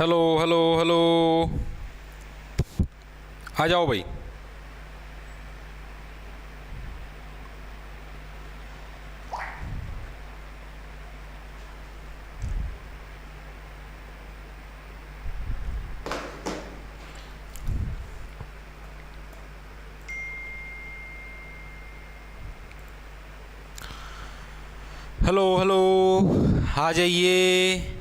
Hello hello hello, आ जाओ भाई। Hello hello, आ जाइए।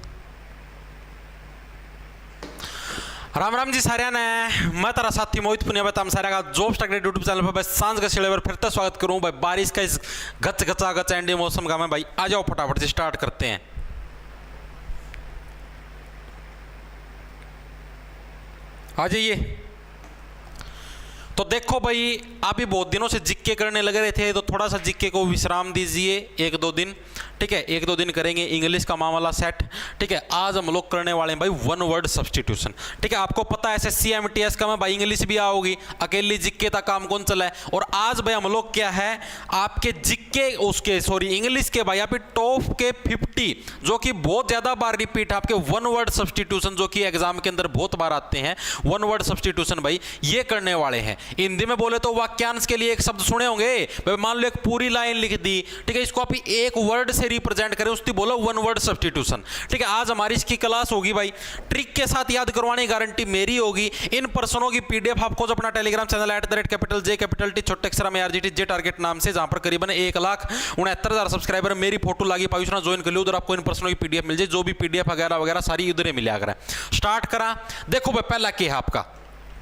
राम राम जी साਰਿਆਂ ने, मैं तेरा साथी मोहित पुनिया बताम सारे का जॉब स्टॉक यूट्यूब चैनल पर भाई सांझ का शेड़े पर फिर से स्वागत करूं भाई। बारिश का इस गच गचा गच एंडी मौसम का मैं भाई, आ जाओ फटाफट से स्टार्ट करते हैं। आ जाइए। तो देखो भाई, आप भी बहुत दिनों से जिक्के करने लगे रहे थे, तो थोड़ा सा जिक्के को विश्राम दीजिए, एक दो दिन। ठीक है, एक दो दिन करेंगे इंग्लिश का मामला सेट। ठीक है, आज हम लोग करने वाले हैं भाई वन वर्ड सब्सटीट्यूशन। ठीक है, आपको पता है SSC MTS का में भाई इंग्लिश भी आओगी, अकेली जिक्के तक काम कौन चला है। और आज भाई हम लोग क्या है, आपके जिक्के उसके सॉरी इंग्लिश के भाई, आप टॉप के 50 जो कि बहुत ज्यादा बार रिपीट है आपके वन वर्ड सब्सटीट्यूशन, जो कि एग्जाम के अंदर बहुत बार आते हैं। वन वर्ड सब्सटीट्यूशन भाई ये करने वाले हैं। हिंदी में बोले तो वाक्यांश के लिए एक शब्द सुने होंगे, मान लो एक पूरी लाइन लिख दी, ठीक है, इसको आप एक वर्ड से रिप्रेजेंट करें, उसकी बोलो वन वर्ड सब्सटीट्यूशन। ठीक है, आज हमारी इसकी क्लास होगी भाई, ट्रिक के साथ याद करवाने की गारंटी मेरी होगी। इन पर्सनों की PDF आपको जो अपना टेलीग्राम चैनल @J छोटे अक्षर में RGT J टारगेट नाम से, जहां पर करीबन 1,69,000 सब्सक्राइबर, मेरी फोटो लागी पायुष ना ज्वाइन कर लो, उधर आपको इन पर्सनों की PDF मिल जाए, जो भी PDF वगैरह वगैरह सारी उधर मिला कर। स्टार्ट करा। देखो भाई, पहला क्या है आपका,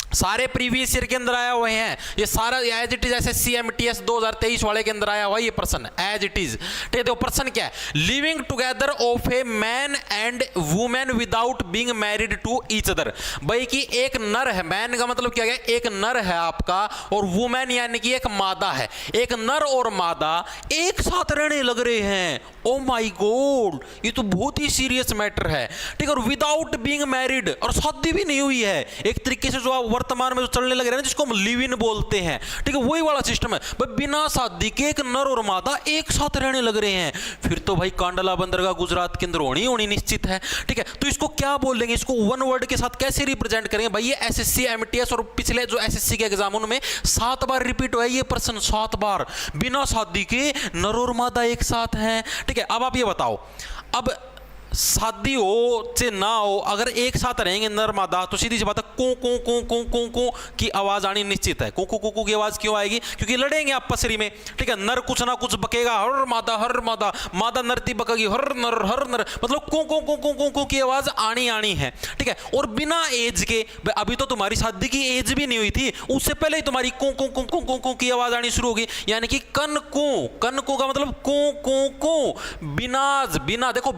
सारे प्रीवियस ईयर के अंदर आया हुए हैं, ये सारा as it is SSC MTS 2023 वाले के अंदर आया हुआ ये प्रश्न एज इट इज। ठीक है, देखो प्रश्न क्या है, living together of a man and women without being married to each other. भाई कि एक नर है, मैन का मतलब क्या है, एक नर है आपका, और वुमेन यानी कि एक मादा है, एक नर और मादा एक साथ रहने लग रहे हैं। ओ माय गॉड, ये तो बहुत ही सीरियस मैटर है। ठीक है, और विदाउट बीइंग मैरिड, और शादी भी नहीं हुई है, एक तरीके से जो आप वर्तमान में जो चलने लगे हैं जिसको हम लिव इन बोलते हैं। ठीक है, वही वाला सिस्टम है भाई, बिना शादी के एक नर और मादा एक साथ रहने लग रहे हैं। फिर तो भाई कांडला बंदरगाह गुजरात के अंदर होनी निश्चित है। ठीक है, तो इसको क्या बोलेंगे, इसको वन वर्ड के साथ कैसे रिप्रेजेंट करेंगे भाई। ये SSC MTS और पिछले जो SSC के एग्जाम उनमें 7 बार रिपीट हुआ है ये प्रश्न, 7 बार बिना शादी के नर और मादा एक साथ हैं। ठीक है, अब आप ये बताओ, अब शादी हो चाहे ना हो, अगर एक साथ रहेंगे नर मादा, तो सीधी सी बात है कू कू कू कू कू कू की आवाज आनी निश्चित है। कू कू कू कू की आवाज क्यों आएगी, क्योंकि लड़ेंगे आप पसरी में। ठीक है, नर कुछ ना कुछ बकेगा, हर मादा मादा नरती बकेगी, हर नर, मतलब कू कू कू कू कू कू की आवाज आनी है। ठीक है, और बिना एज के, अभी तो तुम्हारी शादी की एज भी नहीं हुई थी, उससे पहले ही तुम्हारी कू कू कू कू कू कू की आवाज आनी शुरू होगी, यानी कि कन कू का मतलब कू कू कू। बिना देखो,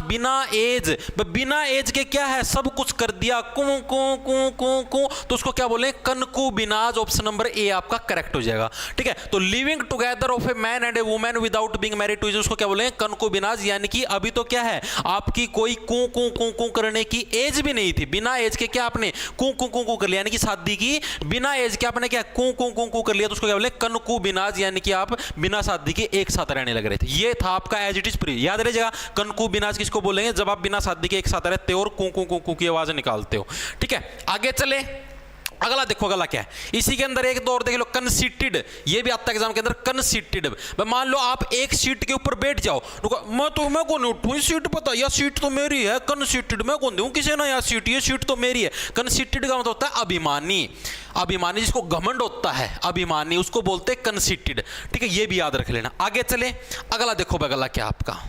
बिना एज के क्या है, सब कुछ कर दिया, कू कू कू कू कू, तो उसको क्या बोले, कनकू बिनाज। ऑप्शन नंबर ए आपका करेक्ट हो जाएगा। ठीक है, तो living together of a man and a women without being married to, उसको क्या बोले, कनकू बिनाज, यानी कि अभी तो क्या है, आपकी कोई कू कू कू कू करने की एज भी नहीं थी, बिना एज के क्या आपने कू कू कू कू कर लिया, यानी कि शादी की बिना एज के आपने क्या कू कू कू कू कर लिया, तो उसको क्या बोले, कनकू बिनाज, यानी कि आप बिना शादी के एक साथ रहने लग रहे थे। ये था आपका एज इट इज प्री, याद रह कनकू बिनाज किसको बोलेंगे, जब आप बिना शादी के एक साथ रहते हो और कू कू कू कू की आवाज निकालते हो। ठीक है, आगे चले। अगला देखो, अगला क्या है, इसी के अंदर एक दो और देख लो, कंसीटेड, ये भी आता है एग्जाम के अंदर, कंसीटेड। मान लो आप एक सीट के ऊपर बैठ जाओ, मैं कौन उठूं, सीट पता, या सीट तो मेरी है, कंसीटेड मैं कौन दूं किसी ना, या सीट, ये सीट तो मेरी है। कंसीटेड का मतलब होता है अभिमानी, अभिमानी जिसको घमंड होता है, अभिमानी, उसको बोलते हैं कंसीटेड। ठीक है, ये भी याद रख लेना। आगे चले, अगला देखो, अगला क्या आपका,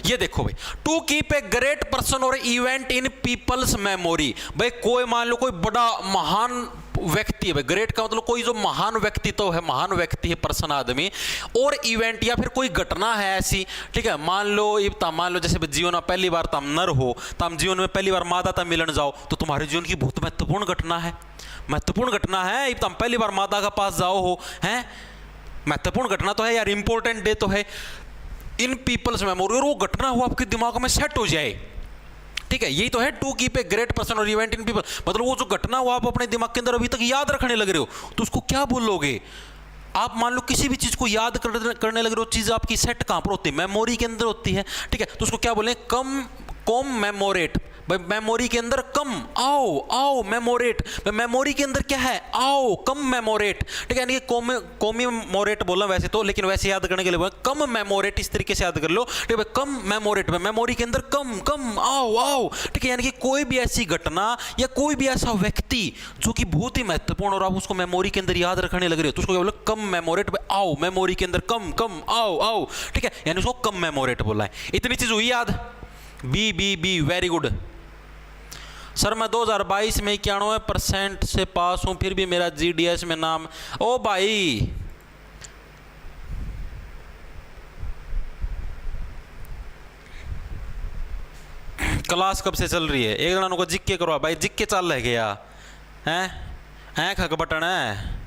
ये देखो भाई, to keep a great person और इवेंट इन पीपल्स मेमोरी। भाई कोई मान लो कोई बड़ा महान व्यक्ति है, भाई ग्रेट का मतलब कोई जो महान व्यक्ति तो है, महान व्यक्ति है, पर्सन आदमी, और इवेंट या फिर कोई घटना है ऐसी। ठीक है, मान लो जैसे जीवन में पहली बार तम नर हो, तम जीवन में पहली बार मादा तम मिलन जाओ, तो तुम्हारे जीवन की बहुत महत्वपूर्ण घटना है, महत्वपूर्ण घटना है, तम पहली बार मादा का पास जाओ हो, है महत्वपूर्ण घटना तो है यार, इंपॉर्टेंट डे तो है। इन पीपल्स मेमोरी, और वो घटना हुआ आपके दिमाग में सेट हो जाए। ठीक है, यही तो है to keep a great person और इवेंट इन पीपल, मतलब वो जो घटना हुआ आप अपने दिमाग के अंदर अभी तक याद रखने लग रहे हो, तो उसको क्या बोलोगे। आप मान लो किसी भी चीज को याद करने लग रहे हो, चीज आपकी सेट कहां पर होती है, मेमोरी के अंदर होती है। ठीक है, तो उसको क्या बोले, कॉम मेमोरेट। भाई मेमोरी के अंदर कम, आओ आओ मेमोरेट, मेमोरी के अंदर क्या है, आओ कम मेमोरेट, ठीक है, यानी कि कोमीमोरेट बोला वैसे तो, लेकिन वैसे याद करने के लिए कम मेमोरेट, इस तरीके से याद कर लो, ठीक है, कम मेमोरेट, मेमोरी के अंदर कम कम, आओ आओ, ठीक है, यानी कि कोई भी ऐसी घटना या कोई भी ऐसा व्यक्ति जो कि बहुत ही महत्वपूर्ण और आप उसको मेमोरी के अंदर याद रखने लग रहे हो तो उसको क्या बोला, कम मेमोरेट, आओ मेमोरी के अंदर कम कम, आओ आओ, ठीक है, यानी उसको कम मेमोरेट बोला है। इतनी चीज हुई याद, बी, वेरी गुड। सर मैं 2022 में 91% से पास हूं, फिर भी मेरा जीडीएस में नाम, ओ भाई क्लास कब से चल रही है, एक जना को जिक्के करो भाई, जिक्के चल रहे गया हैं खक बटन है,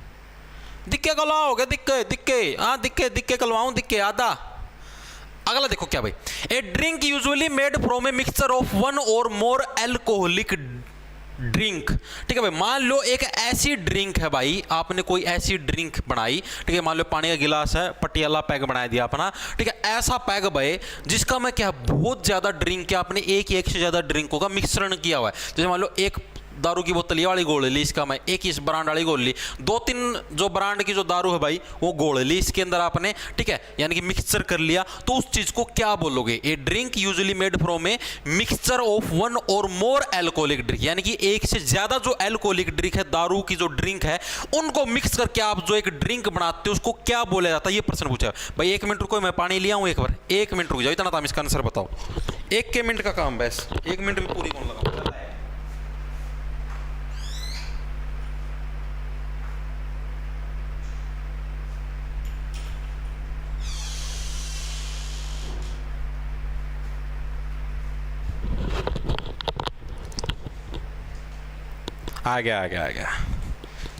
दिक्के कलवाओगे, दिक्के दिक्के, हाँ दिक्के दिक्के कलवाऊं, दिक्के आधा। अगला देखो क्या भाई, a drink usually made from a mixture of one or more alcoholic drink, ठीक है भाई, मान लो एक ऐसी ड्रिंक है भाई, आपने कोई ऐसी ड्रिंक बनाई, ठीक है, मान लो पानी का गिलास है, पटियाला पैक बना दिया अपना, ठीक है, ऐसा पैक भाई जिसका मैं क्या बहुत ज्यादा ड्रिंक के आपने एक से ज्यादा ड्रिंकों का मिश्रण किया हुआ है, जैसे मान लो एक दारू की बोतल ये वाली घोल ली, इसका मैं एक इस ब्रांड वाली घोल ली, 2-3 जो ब्रांड की जो दारू है भाई वो घोल ली इसके अंदर आपने, ठीक है, यानी कि मिक्सचर कर लिया, तो उस चीज को क्या बोलोगे, a drink usually made from a mixture of one or more alcoholic drink, यानी कि एक से ज्यादा जो एल्कोहलिक ड्रिंक है, दारू की जो ड्रिंक है, उनको मिक्स करके आप जो एक ड्रिंक बनाते हो उसको क्या बोला जाता है, ये प्रश्न पूछा भाई। 1 मिनट रुको, मैं पानी लिया हूं एक बार, 1 मिनट रुक जाओ, इतना था इसका आंसर बताओ, 1 मिनट का काम बस, 1 मिनट में पूरी कौन लगा। आ गया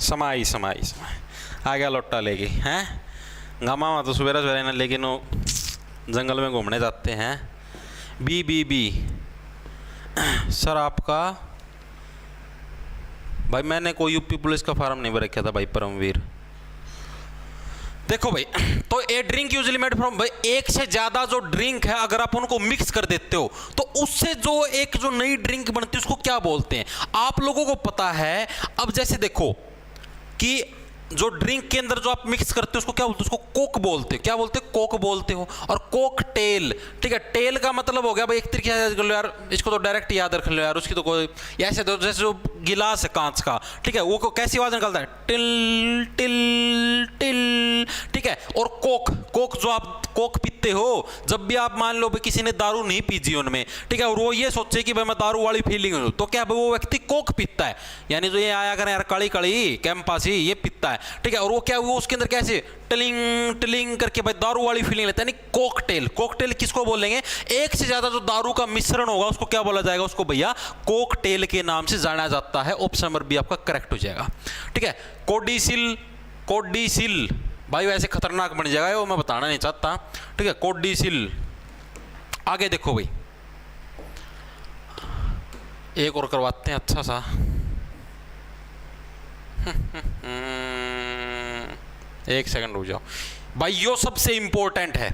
समाई आ गया, लोटा लेके हैं, गामा तो सवेरा सवेरे ना, लेकिन वो जंगल में घूमने जाते हैं। बी सर आपका भाई, मैंने कोई यूपी पुलिस का फार्म नहीं भर रखा था भाई परमवीर। देखो भाई, तो ए ड्रिंक यूजुअली मेड फ्रॉम, भाई एक से ज्यादा जो ड्रिंक है अगर आप उनको मिक्स कर देते हो तो उससे जो नई ड्रिंक बनती है उसको क्या बोलते हैं, आप लोगों को पता है। अब जैसे देखो कि जो ड्रिंक के अंदर जो आप मिक्स करते हो उसको क्या बोलते हो, उसको कोक बोलते हो, क्या बोलते हो, कोक बोलते हो, और कोक टेल, ठीक है, टेल का मतलब हो गया भाई एक तरीके से याद कर लो यार, इसको तो डायरेक्ट याद रख लो यार, उसकी तो कोई ऐसे तो जैसे जो गिलास है कांच का, ठीक है, वो कैसी आवाज निकलता है, टिल टिल टिल, ठीक है, और कोक जो आप कोक पीते हो, जब भी आप मान लो भाई किसी ने दारू नहीं पी जीवन में, ठीक है, और वो ये सोचे कि भाई मैं दारू वाली फीलिंग हूं, तो क्या वो व्यक्ति कोक पीता है, यानी जो ये आया करें यार कड़ी कड़ी कैंपासी ये पीता है, ठीक है, और वो क्या वो उसके अंदर कैसे टिलिंग टिलिंग करके भाई दारू वाली फीलिंग लेता है, यानी कोकटेल। कोकटेल किसको बोलेंगे, एक से ज्यादा जो दारू का मिश्रण होगा उसको क्या बोला जाएगा, उसको भैया कोकटेल के नाम से जाना जाता है। ऑप्शन नंबर बी आपका करेक्ट हो जाएगा, ठीक है। कोडिसिल भाई वैसे खतरनाक बन जाएगा, वो मैं बताना नहीं चाहता, ठीक है, कोडिसिल। आगे देखो भाई, एक और करवाते हैं अच्छा सा, एक सेकंड रुक जाओ भाई, यो सबसे इंपॉर्टेंट है।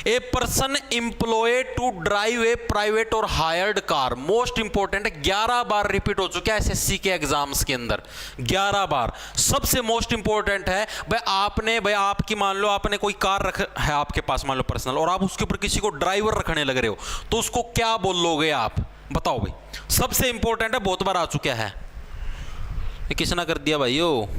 A person employ to drive a private और हायर्ड कार, मोस्ट इंपॉर्टेंट है, 11 बार रिपीट हो चुका है एसएससी के एग्जाम्स के अंदर, 11 बार, सबसे मोस्ट इंपॉर्टेंट है। भाई आपकी मान लो आपने कोई कार रख है आपके पास मान लो पर्सनल, और आप उसके ऊपर किसी को ड्राइवर रखने लग रहे हो, तो उसको क्या बोलोगे आप, बताओ भाई, सबसे इंपॉर्टेंट है, बहुत बार आ चुका है। ये किसने कर दिया भाई, यो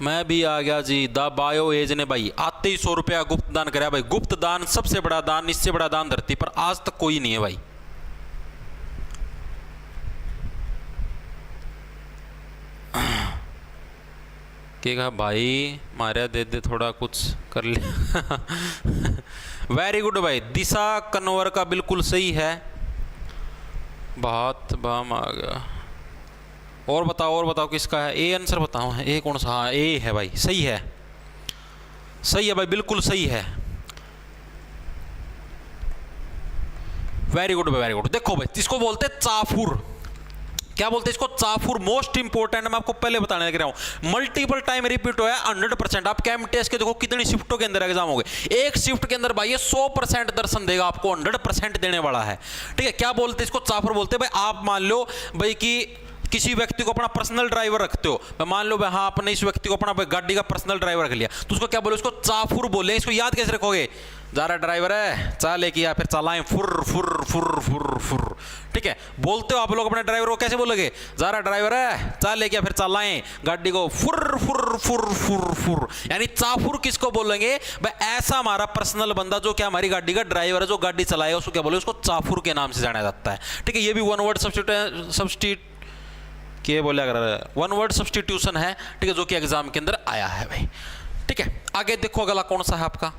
मैं भी आ गया जी, द बायो एज ने भाई आते ही 100 रुपया गुप्त दान कराया भाई। गुप्त दान सबसे बड़ा दान, इससे बड़ा दान धरती पर आज तक कोई नहीं है भाई। क्या भाई मारिया दे दे थोड़ा कुछ कर ले। वेरी गुड भाई, दिशा कन्वर का बिल्कुल सही है, बहुत बाम आ गया। और बताओ किसका है, ए आंसर बताओ, ए कौन सा, हाँ ए है भाई, सही है भाई, बिल्कुल सही है। वेरी गुड भाई, वेरी गुड। देखो भाई इसको बोलते हैं चाफुर, क्या बोलते हैं इसको, चाफुर। मोस्ट इंपोर्टेंट, मैं आपको पहले बताने लग रहा हूं, मल्टीपल टाइम रिपीट हुआ है 100%। आप कैमटेस के देखो कितनी शिफ्टों के अंदर एग्जाम हो गए, एक शिफ्ट के अंदर भाई ये 100% दर्शन देगा आपको, 100% देने वाला है। ठीक है, क्या बोलते हैं इसको, चाफुर बोलते हैं। भाई आप मान लो भाई कि किसी व्यक्ति को अपना पर्सनल ड्राइवर रखते हो, मैं मान लो भाई हाँ आपने इस व्यक्ति को अपना गाड़ी का पर्सनल ड्राइवर रख लिया, तो उसको क्या बोले, उसको चाफुर बोले। इसको याद कैसे रखोगे, जा रहा ड्राइवर है चा लेके या फिर चलाएं फुर फुर फुर फुर फुर। ठीक है, बोलते हो आप लोग अपने ड्राइवर को कैसे बोलोगे, जा रहा ड्राइवर है चा लेके या फिर चलाएं गाड़ी को फुर फुर फुर फुर फुर। यानी चाफुर किसको बोलेंगे भाई, ऐसा हमारा पर्सनल बंदा जो क्या हमारी गाड़ी का ड्राइवर है, जो गाड़ी चलाएगा उसको क्या बोले, उसको चाफुर के नाम से जाना जाता है। ठीक है, ये भी वन वर्ड सब्स्टिट्यूट के बोले अगर वन वर्ड सब्स्टिट्यूशन है। ठीक है, जो कि एग्जाम के अंदर आया है भाई। ठीक है, आगे देखो अगला कौन सा है आपका,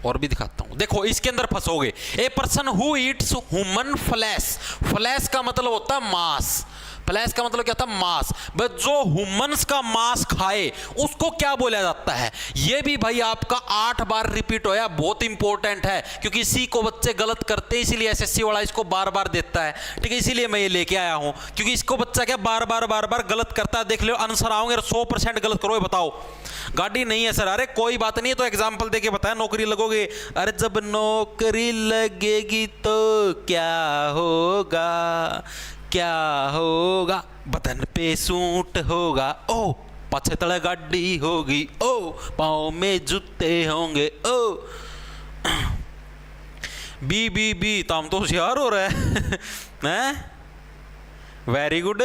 और भी दिखाता हूं, देखो इसके अंदर फंसोगे। A person who eats human flesh, flesh का मतलब होता है मांस, फ्लैश का मतलब क्या था, मांस। बस जो ह्यूमंस का मांस खाए उसको क्या बोला जाता है, ये भी भाई आपका 8 बार रिपीट होया, बहुत इंपॉर्टेंट है, क्योंकि इसी को बच्चे गलत करते हैं, इसीलिए एसएससी वाला इसको बार बार देता है। ठीक है, इसीलिए मैं ये लेके आया हूं, क्योंकि इसको बच्चा क्या बार बार गलत करता है। देख लो आंसर आओगे 100% गलत करो, बताओ गाड़ी नहीं है सर, अरे कोई बात नहीं, तो एग्जाम्पल देके बताया, नौकरी लगोगे, अरे जब नौकरी लगेगी तो क्या होगा, क्या होगा, बटन पे सूट होगा, ओ पाछे तले गाड़ी होगी, ओ पाँव में जूते होंगे, ओ बी ताम तो होशियार हो रहा है very good.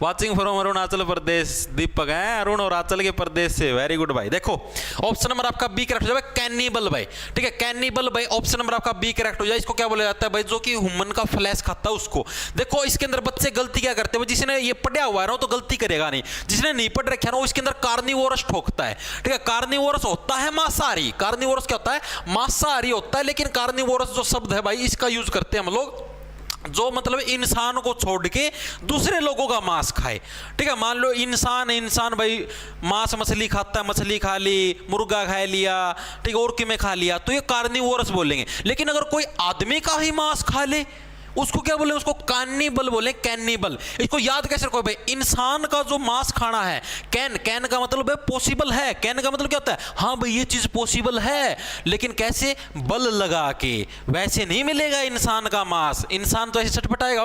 Watching from Arunachal Pradesh Deepak है, अरुण अरुणाचल के प्रदेश से, वेरी गुड भाई। देखो ऑप्शन नंबर आपका बी करेक्ट हो जाए, कैनिबल भाई। ठीक है, कैनिबल भाई ऑप्शन नंबर आपका बी करेक्ट हो जाए। इसको क्या बोला जाता है भाई, जो कि ह्यूमन का फ्लैश खाता है उसको। देखो इसके अंदर बच्चे गलती क्या करते हैं, जिसने ये पढ़ा हुआ है ना तो गलती करेगा नहीं, जिसने नहीं पढ़ रखा है ना वो इसके अंदर कार्निवोरस ठोकता है। ठीक है, कार्निवोरस होता है मांसाहारी, कार्निवोरस क्या होता है, मांसाहारी होता है, लेकिन कार्निवोरस जो शब्द है भाई इसका यूज करते हैं हम लोग जो मतलब इंसान को छोड़ के दूसरे लोगों का मांस खाए। ठीक है, मान लो इंसान भाई मांस मछली खाता है, मछली खा ली, मुर्गा खा लिया, ठीक है, और कि में खा लिया, तो ये कार्निवोरस बोलेंगे। लेकिन अगर कोई आदमी का ही मांस खा ले उसको क्या बोले, उसको कैनिबल बोले, कैनिबल। इसको याद कैसे रखो भाई, इंसान का जो मांस खाना है, कैन का मतलब है पॉसिबल है, कैन का मतलब क्या होता है, हाँ भाई ये चीज पॉसिबल है, लेकिन कैसे, बल लगा के, वैसे नहीं मिलेगा इंसान का मांस, इंसान तो ऐसे छटपटाएगा।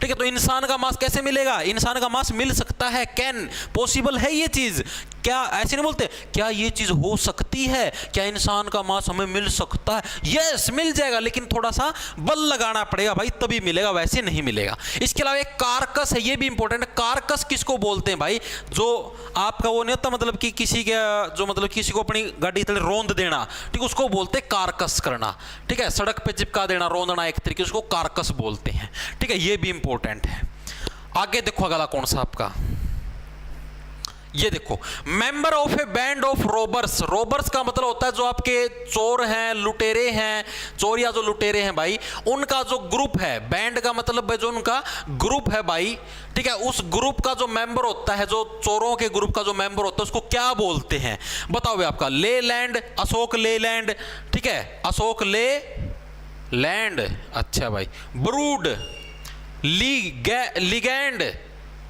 ठीक है, तो इंसान का मांस कैसे मिलेगा, इंसान का मांस मिल सकता है, कैन पॉसिबल है ये चीज, क्या ऐसे नहीं बोलते, क्या ये चीज हो सकती है, क्या इंसान का मांस हमें मिल सकता है, यस मिल जाएगा, लेकिन थोड़ा सा बल लगाना पड़ेगा भाई तभी मिलेगा, वैसे नहीं मिलेगा। इसके अलावा एक कारकस है, ये भी इंपॉर्टेंट है। कारकस किसको बोलते हैं भाई, जो आपका वो नहीं होता मतलब कि किसी के जो मतलब किसी को अपनी गाड़ी तले रोंद देना, ठीक, उसको बोलते हैं कारकस करना। ठीक है, सड़क पे चिपका देना, रोंदना एक तरीके, उसको कारकस बोलते हैं। ठीक है, ये भी इंपॉर्टेंट है। आगे देखो अगला कौन सा आपका, ये देखो, member of A band of robbers. Robbers का मतलब होता है जो आपके चोर हैं, लुटेरे हैं, चोर या जो लुटेरे हैं भाई, उनका जो ग्रुप है, बैंड का मतलब है जो उनका ग्रुप है भाई। ठीक है, उस ग्रुप का जो मेंबर होता है, जो चोरों के ग्रुप का जो मेंबर होता है उसको क्या बोलते हैं, बताओ भाई आपका, ले लैंड, अशोक ले लैंड। ठीक है, अशोक ले लैंड, अच्छा भाई, ब्रूड, लिगैंड,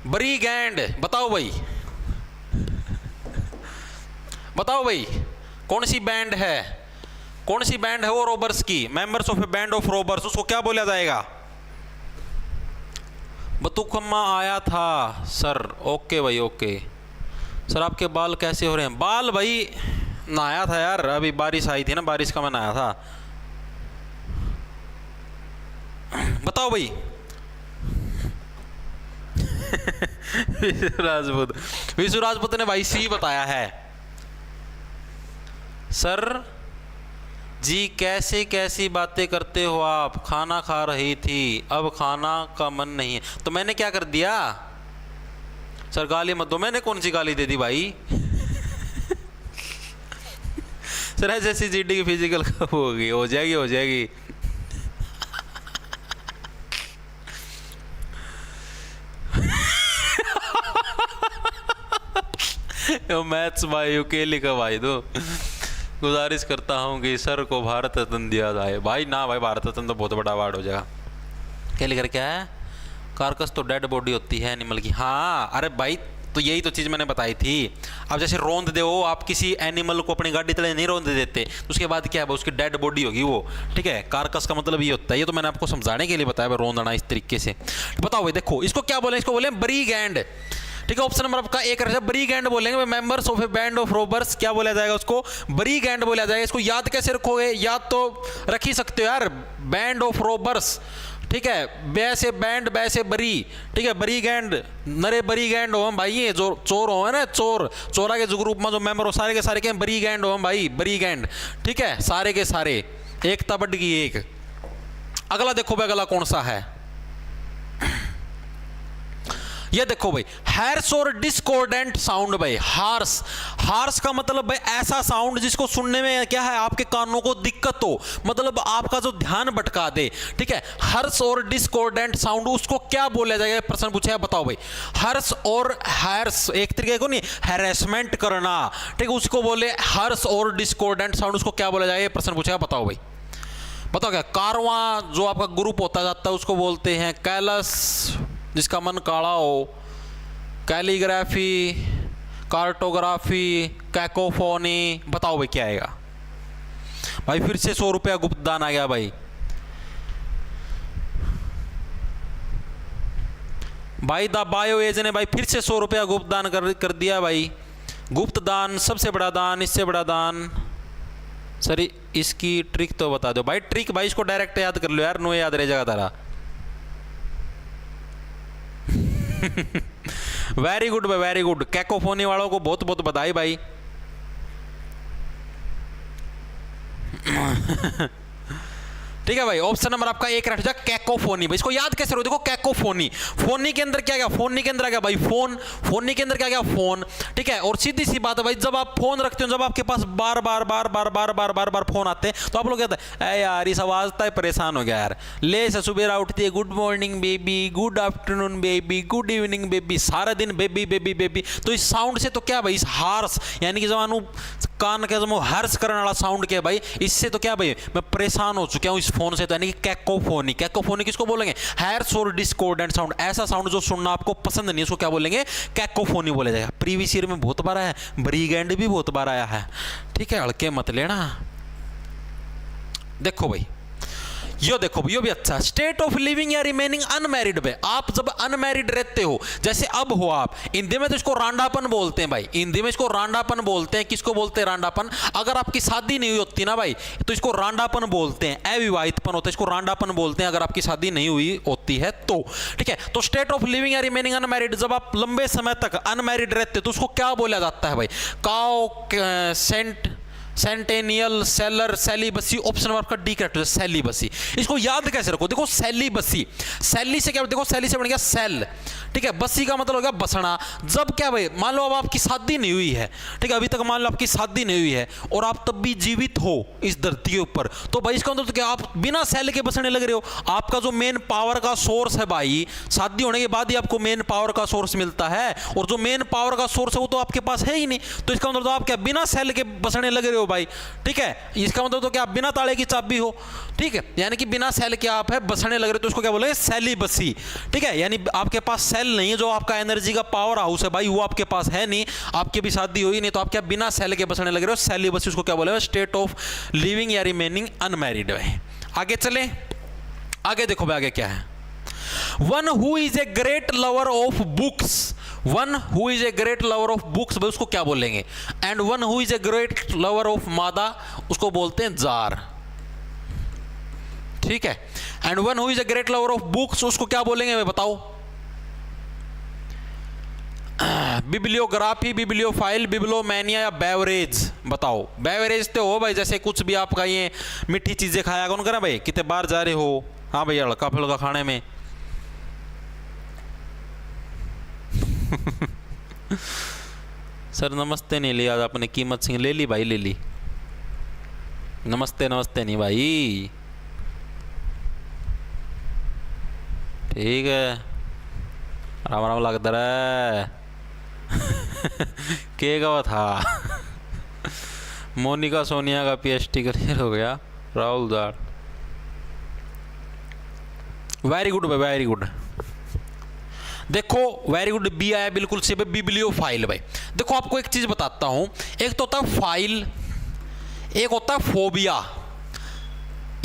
ब्रीगैंड, बताओ भाई, बताओ भाई कौन सी बैंड है, कौन सी बैंड है वो रोबर्स की, members of A band of robbers, उसको क्या बोला जाएगा, बतुकम्मा आया था सर, ओके भाई ओके। सर आपके बाल कैसे हो रहे हैं, बाल भाई नहाया था यार, अभी बारिश आई थी ना, बारिश का मैं नहाया था। बताओ भाई विशु राजपूत ने भाई सी बताया है। सर जी कैसे कैसी बातें करते हो आप, खाना खा रही थी, अब खाना का मन नहीं है, तो मैंने क्या कर दिया, सर गाली मत दो, मैंने कौन सी गाली दे दी भाई सर जैसी जीडी की फिजिकल होगी, हो जाएगी हो जाएगी मैथ्स भाई के लिखा भाई दो गुजारिश करता हूँ कि सर को भारत रत्न दिया जाए। भाई ना भाई, भारत रत्न तो बहुत बड़ा अवार्ड हो जाएगा। क्या लिख क्या है, कार्कस तो डेड बॉडी होती है एनिमल की। हाँ अरे भाई, तो यही तो चीज़ मैंने बताई थी। अब जैसे रोंद दे हो आप किसी एनिमल को, अपनी गाड़ी तले नहीं रोंद देते, तो उसके बाद क्या है, उसकी डेड बॉडी होगी वो। ठीक है, कार्कस का मतलब ये होता है। ये तो मैंने आपको समझाने के लिए बताया भाई, रोंदना इस तरीके से। तो बताओ भाई, देखो इसको क्या बोले, इसको बोले ब्रीगैंड। ठीक है, ऑप्शन नंबर आपका एक है, ब्रीगैंड बोलेंगे, members of A band of robbers. क्या बोला जाएगा उसको, ब्रीगैंड बोला जाएगा। इसको याद कैसे रखोगे, याद तो रख ही सकते हो यार, बैंड ऑफ रोबर्स। ठीक है, बै से बैंड, बै से बरी। ठीक है, बरी गैंड, नरे बरी गैंड हो हम भाई, ये जो चोर हो है ना, चोर, चोरा के जो ग्रुप में जो मेंबर हो सारे के सारे के बरी गैंड हो हम भाई, बरी गैंड। ठीक है, सारे के सारे, एक तबड की एक। अगला देखो भाई, अगला कौन सा है, ये देखो भाई, हार्स और डिस्कॉर्डेंट साउंड भाई। हार्स, हार्स का मतलब भाई ऐसा साउंड जिसको सुनने में क्या है, आपके कानों को दिक्कत हो, मतलब आपका जो ध्यान भटका दे। ठीक है, हर्स और डिस्कॉर्डेंट साउंड, उसको क्या बोला जाएगा, प्रश्न पूछा है, बताओ भाई। हर्स और हार्स एक तरीके को नहीं, हैरेसमेंट करना। ठीक है, उसको बोले हर्स और डिस्कॉर्डेंट साउंड, उसको क्या बोला जाएगा, प्रश्न पूछा है, बताओ भाई। बताओ क्या, कारवां जो आपका ग्रुप होता जाता है उसको बोलते हैं कैलस, जिसका मन काला हो, कैलीग्राफी, कार्टोग्राफी, कैकोफोनी। बताओ भाई क्या आएगा भाई, फिर से 100 रुपया गुप्त दान आ गया भाई। भाई द बायो एज ने भाई फिर से 100 रुपया गुप्त दान कर दिया भाई। गुप्त दान सबसे बड़ा दान, इससे बड़ा दान। सर इसकी ट्रिक तो बता दो भाई। ट्रिक भाई इसको डायरेक्ट याद कर लो यार, नो याद रह जाएगा तारा। वेरी गुड भाई, वेरी गुड। कैकोफोनी वालों को बहुत बहुत बधाई भाई। ठीक है भाई, ऑप्शन नंबर आपका एक रख जाए, कैकोफोनी। भाई इसको याद कैसे रहो, देखो कैकोफोनी, फोनी के अंदर क्या गया, फोनी के अंदर आ गया भाई फोन, फोनी के अंदर क्या गया, फोन। ठीक है, और सीधी सी बात है भाई, जब आप फोन रखते हो, जब आपके पास बार बार बार बार बार बार बार बार फोन आते हैं, तो आप लोग कहते हैं अरे यार इस आवाज तक परेशान हो गया यार। ले से सुबह उठती है, good morning baby, good afternoon baby, good evening baby, सारा दिन बेबी बेबी बेबी। तो इस साउंड से तो क्या भाई, इस हार्स यानी कि जवानू कान के जो हर्ष करने वाला साउंड क्या भाई, इससे तो क्या भाई मैं परेशान हो चुका हूं इस फोन से, तो यानी कि कैकोफोनी। कैकोफोनी किसको बोलेंगे, हार्स और डिस्कॉर्डेंट साउंड, ऐसा साउंड जो सुनना आपको पसंद नहीं, उसको क्या बोलेंगे, कैकोफोनी बोला जाएगा। प्रीवियस ईयर में बहुत बार आया है, ब्रीगैंड भी बहुत बार आया है। ठीक है, हल्के मत लेना। देखो भाई, यो देखो यो भी अच्छा, स्टेट ऑफ लिविंग या रिमेनिंग अनमैरिड में, आप जब अनमैरिड रहते हो, जैसे अब हो आप, हिंदी में तो इसको रांडापन बोलते हैं भाई, हिंदी में इसको रांडापन बोलते हैं। किसको बोलते हैं, रांडापन। अगर आपकी शादी नहीं हुई होती ना भाई, तो इसको रांडापन बोलते हैं, अविवाहितपन होता है, इसको रांडापन बोलते हैं अगर आपकी शादी नहीं हुई होती है तो। ठीक है, तो स्टेट ऑफ लिविंग या रिमेनिंग अनमैरिड, जब आप लंबे समय तक अनमैरिड रहते हो तो उसको क्या बोला जाता है भाई, काओ, centennial, cellar, celibacy. Option number आपका डी करेक्ट है, सेलिबसी। इसको याद कैसे रखो, देखो सेलिबसी, सेली से क्या, देखो सेली से बन गया सेल। ठीक है, बसी का मतलब हो गया बसना। जब क्या भाई, मान लो अब आपकी शादी नहीं हुई है, ठीक है, अभी तक मान लो आपकी शादी नहीं हुई है और आप तब भी जीवित हो इस धरती के ऊपर, तो भाई इसका मतलब तो क्या, आप बिना सेल के बसने लग रहे हो। आपका जो मेन पावर का सोर्स है भाई, शादी होने के बाद ही आपको मेन पावर का सोर्स मिलता है, और जो मेन पावर का सोर्स है वो तो आपके पास है ही नहीं, तो इसका मतलब तो आप क्या बिना सेल के बसने लग रहे हो भाई। ठीक है, इसका मतलब तो क्या, बिना ताले की चाबी हो। ठीक है, यानी कि बिना सेल के आप है बसने लग रहे हो, तो उसको क्या बोलेंगे, सेलिबसी। ठीक है, यानी आपके पास सेल नहीं है, जो आपका एनर्जी का पावर हाउस है भाई वो आपके पास है नहीं, आपकी भी शादी हुई नहीं, तो आप क्या बिना सेल के बसने लग रहे हो, सेलिबसी। उसको क्या बोलेंगे, स्टेट ऑफ लिविंग या रिमेनिंग अनमैरिड है। आगे चले, आगे देखो भाई आगे क्या है। One who is a great lover of books, one who is a great lover of books भाई उसको क्या बोलेंगे, and one who is a great lover of मादा उसको बोलते हैं जार। ठीक है, and one who is a great lover of books उसको क्या बोलेंगे भाई, बताओ। बिब्लियोग्राफी, बिब्लियोफाइल, बिब्लोमैनिया या बेवरेज। बताओ, बेवरेज तो हो भाई, जैसे कुछ भी आपका ये मीठी चीजें खाया कौन करा भाई, कितने बार जा रहे हो, हाँ भाई हल्का फुल्का खाने में। सर नमस्ते नहीं लिया आपने, कीमत सिंह ले ली भाई, ले ली। नमस्ते नमस्ते नहीं भाई, ठीक है, राम राम लगता रहा। के गवा था। मोनिका सोनिया का PhD क्लियर हो गया। राहुल दार, वेरी गुड भाई, वेरी गुड। देखो वेरी गुड, बी आया बिल्कुल से भाई, बिब्लियोफाइल भाई। देखो आपको एक चीज बताता हूं, एक तो होता है फाइल, एक होता है फोबिया।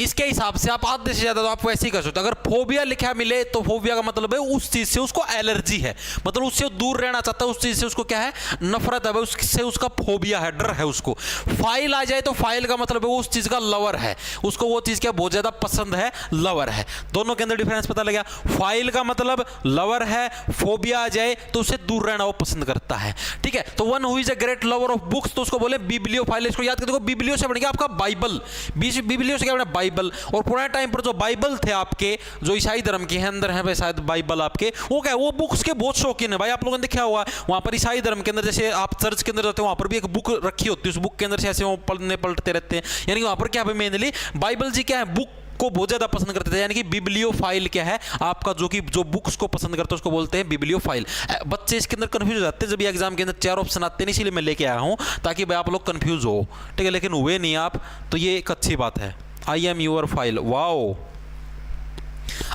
इसके हिसाब से आप आधे से ज्यादा तो आप वैसे ही कर सकते हो। अगर फोबिया लिखा मिले तो फोबिया का मतलब है उस चीज से उसको एलर्जी है, मतलब उससे दूर रहना चाहता है, उस चीज से उसको क्या है, नफरत है, उससे उसका फोबिया है, डर है उसको। फाइल आ जाए तो फाइल का मतलब है वो उस चीज का लवर है, उसको वो चीज क्या बहुत ज्यादा पसंद है, लवर है। दोनों के अंदर डिफरेंस पता लगा। फाइल का मतलब लवर है, फोबिया आ जाए तो उससे दूर रहना वो पसंद करता है, ठीक है। तो one who is a great lover of books, तो उसको बोले बिब्लियोफाइल। इसको याद कर देखो, बिब्लियो से बन गया आपका बाइबल, बिब्लियो से क्या बना, बाइबल। और पुराने टाइम पर जो बाइबल थे आपके, जो ईसाई धर्म के हैं अंदर है शायद बाइबल आपके, वो क्या है, वो बुक्स के बहुत शौकीन है भाई। आप लोगों ने देखा हुआ वहां पर ईसाई धर्म के अंदर, जैसे आप चर्च के अंदर जाते हो वहां पर भी एक बुक रखी होती है, उस बुक के अंदर से ऐसे वो पलटते रहते हैं। यानी कि वहां पर क्या है मेनली बाइबल जी क्या है, बुक को बहुत ज्यादा पसंद करते थे। यानी कि बिब्लियोफाइल क्या है आपका, जो बुक्स को पसंद करते हैं उसको बोलते हैं बिब्लियोफाइल। बच्चे इसके अंदर कंफ्यूज हो जाते हैं जब एग्जाम के अंदर 4 ऑप्शन आते हैं, इसीलिए मैं लेके आया हूं ताकि भाई आप लोग कंफ्यूज हो, ठीक है। लेकिन हुए नहीं आप, तो ये एक अच्छी बात है। Ailurophile, wow.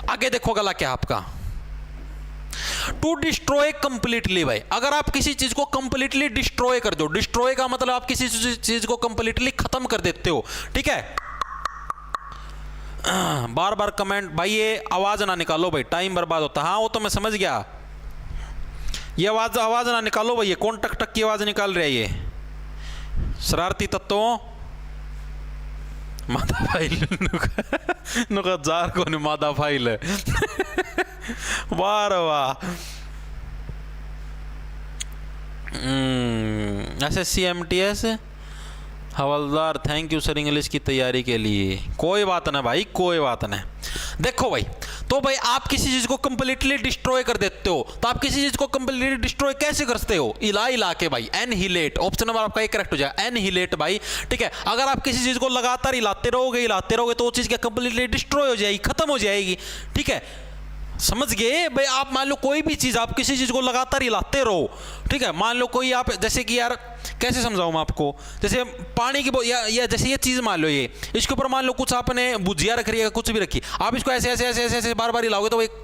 आगे देखो गला क्या आपका, टू डिस्ट्रॉय कंप्लीटली भाई। अगर आप किसी चीज को कंप्लीटली डिस्ट्रॉय कर दो, डिस्ट्रॉय का मतलब आप किसी चीज को कंप्लीटली खत्म कर देते हो, ठीक है। बार बार कमेंट भाई, ये आवाज ना निकालो भाई, टाइम बर्बाद होता है। हाँ वो तो मैं समझ गया, ये आवाज ना निकालो भाई। ये कौन टक टक की आवाज निकाल रहा है, ये शरारती तत्वों। मादा फाइल नुका जार को नहीं, मादा फाइल है। वाह वाह। SSC MTS havildar, thank you sir English की तैयारी के लिए। कोई बात ना भाई, कोई बात ना। देखो भाई, तो भाई आप किसी चीज को कंप्लीटली डिस्ट्रॉय कर देते हो, तो आप किसी चीज को कंप्लीटली डिस्ट्रॉय कैसे करते हो, इला के भाई, एनहिलेट। ऑप्शन नंबर आपका एक करेक्ट हो जाएगा, एनहिलेट भाई, ठीक है। अगर आप किसी चीज को लगातार हिलाते रहोगे तो वो चीज क्या कंप्लीटली डिस्ट्रॉय हो जाएगी, खत्म हो जाएगी, ठीक है। समझ गए भाई। आप मान लो कोई भी चीज, आप किसी चीज को लगातार हिलाते रहो, ठीक है। मान लो कोई आप, जैसे कि यार कैसे समझाऊं मैं आपको, जैसे पानी की या जैसे ये चीज मान लो, ये इसके ऊपर मान लो कुछ आपने भुजिया रख रही है, कुछ भी रखी, आप इसको ऐसे ऐसे ऐसे ऐसे, ऐसे बार बार हिलाओगे तो एक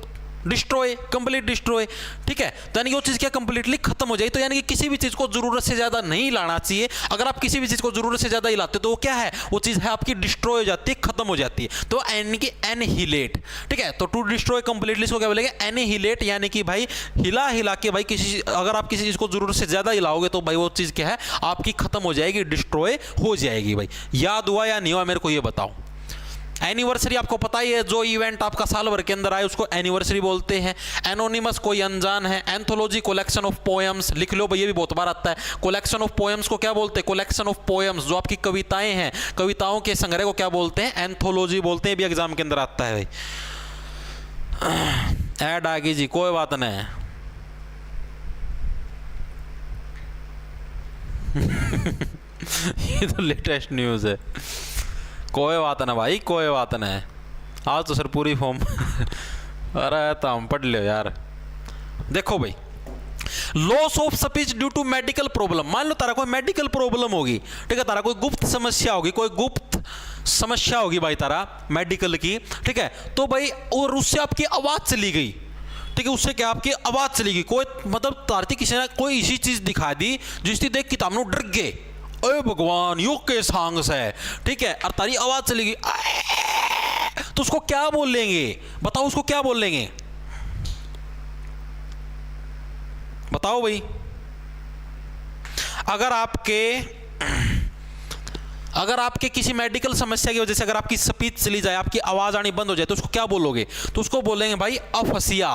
डिस्ट्रॉय, कंप्लीट डिस्ट्रॉय, ठीक है। तो यानी कि वो चीज क्या कंप्लीटली खत्म हो जाएगी। तो यानी कि किसी भी चीज को जरूरत से ज्यादा नहीं लाना चाहिए। अगर आप किसी भी चीज को जरूरत से ज्यादा हिलाते हो तो वो क्या है, वो चीज है आपकी डिस्ट्रॉय हो जाती है, खत्म हो जाती है। तो यानी कि एनहिलेट, ठीक है। तो टू डिस्ट्रॉय कंप्लीटली इसको क्या बोलेंगे, एनहिलेट। यानी कि भाई हिला के भाई अगर आप किसी चीज को जरूरत से ज्यादा हिलाओगे तो भाई वो चीज क्या है आपकी खत्म हो जाएगी, डिस्ट्रॉय हो जाएगी भाई। याद हुआ या नहीं हुआ मेरे को ये बताओ। एनिवर्सरी आपको पता ही है, जो इवेंट आपका साल भर के अंदर आए उसको एनिवर्सरी बोलते हैं। एनोनिमस कोई अनजान है। एंथोलॉजी कलेक्शन ऑफ पोएम्स, लिख लो भाई, ये भी बहुत बार आता है। कलेक्शन ऑफ पोएम्स को क्या बोलते हैं, कलेक्शन ऑफ पोएम्स, जो आपकी कविताएं हैं, कविताओं के संग्रह को क्या बोलते हैं, एंथोलॉजी बोलते हैं। भी एग्जाम के अंदर आता है भाई। ऐड आ गई जी, कोई बात नहीं। ये तो लेटेस्ट न्यूज है, कोई बात ना भाई, कोई बात नहीं। आज तो सर पूरी फॉर्म अरे तो हम पढ़ लियो यार। देखो भाई, loss of speech due to medical problem. मान लो तारा कोई मेडिकल प्रॉब्लम होगी, ठीक है, तारा कोई गुप्त समस्या होगी, कोई गुप्त समस्या होगी भाई तारा मेडिकल की, ठीक है। तो भाई और उससे आपकी आवाज चली गई, ठीक है, उससे क्या आपकी आवाज चली गई। कोई मतलब तारती किसी ने कोई ऐसी चीज दिखा दी जिसकी देख के तामनो डर गए, अरे भगवान यो के सांग्स है, ठीक है, और तारी आवाज चली गई, तो उसको क्या बोल लेंगे बताओ, उसको क्या बोल लेंगे बताओ भाई। अगर आपके किसी मेडिकल समस्या की वजह से अगर आपकी स्पीच चली जाए, आपकी आवाज आनी बंद हो जाए, तो उसको क्या बोलोगे, तो उसको बोलेंगे भाई अफसिया।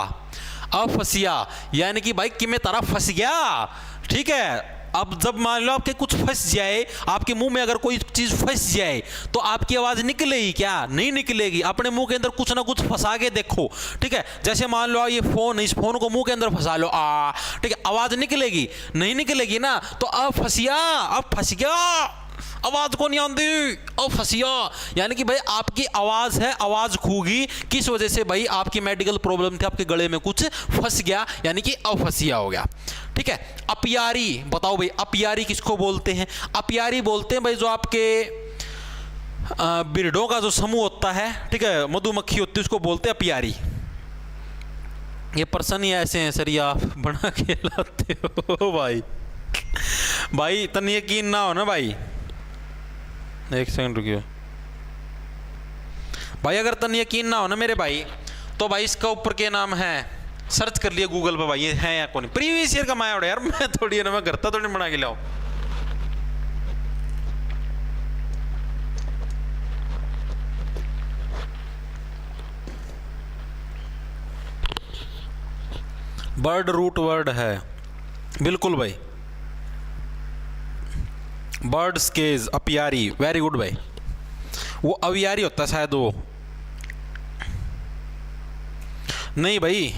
अफसिया यानी कि भाई कि मैं तारा फंस गया, ठीक है। अब जब मान लो आपके कुछ फंस जाए, आपके मुंह में अगर कोई चीज फंस जाए तो आपकी आवाज निकलेगी क्या, नहीं निकलेगी। अपने मुंह के अंदर कुछ ना कुछ फंसा के देखो, ठीक है। जैसे मान लो ये फोन, इस फोन को मुंह के अंदर फंसा लो, ठीक है, आवाज निकलेगी, नहीं निकलेगी ना। तो अब फंसिया, अब फंस गया, आवाज को नहीं आती ओ फसिया, यानी कि भाई आपकी आवाज है, आवाज खूगी, किस वजह से भाई आपकी मेडिकल प्रॉब्लम थी, आपके गले में कुछ फंस गया, यानी कि अफसिया हो गया। ठीक है, अपियारी, बताओ भाई अपियारी किसको बोलते हैं? अपियारी बोलते हैं भाई जो आपके बिरडों का जो समूह होता है, ठीक है, मधुमक्खी होती है, उसको बोलते हैं अपियारी। ये पर्सन ही ऐसे हैं सर, ये आप बना के लाते हो भाई। भाई इतना यकीन ना हो ना भाई, एक सेकंड रुकिए भाई, अगर तन यकीन ना हो ना मेरे भाई, तो भाई इसका ऊपर के नाम है, सर्च कर लिया गूगल पे भाई, ये है या कौन, प्रीवियस ईयर का माया यार, मैं थोड़ी ना, मैं करता थोड़ी बना के लाऊं। बर्ड रूट वर्ड है बिल्कुल भाई, बर्ड स्केज अपियारी, वेरी गुड भाई, वो अवियारी होता है शायद, वो नहीं भाई।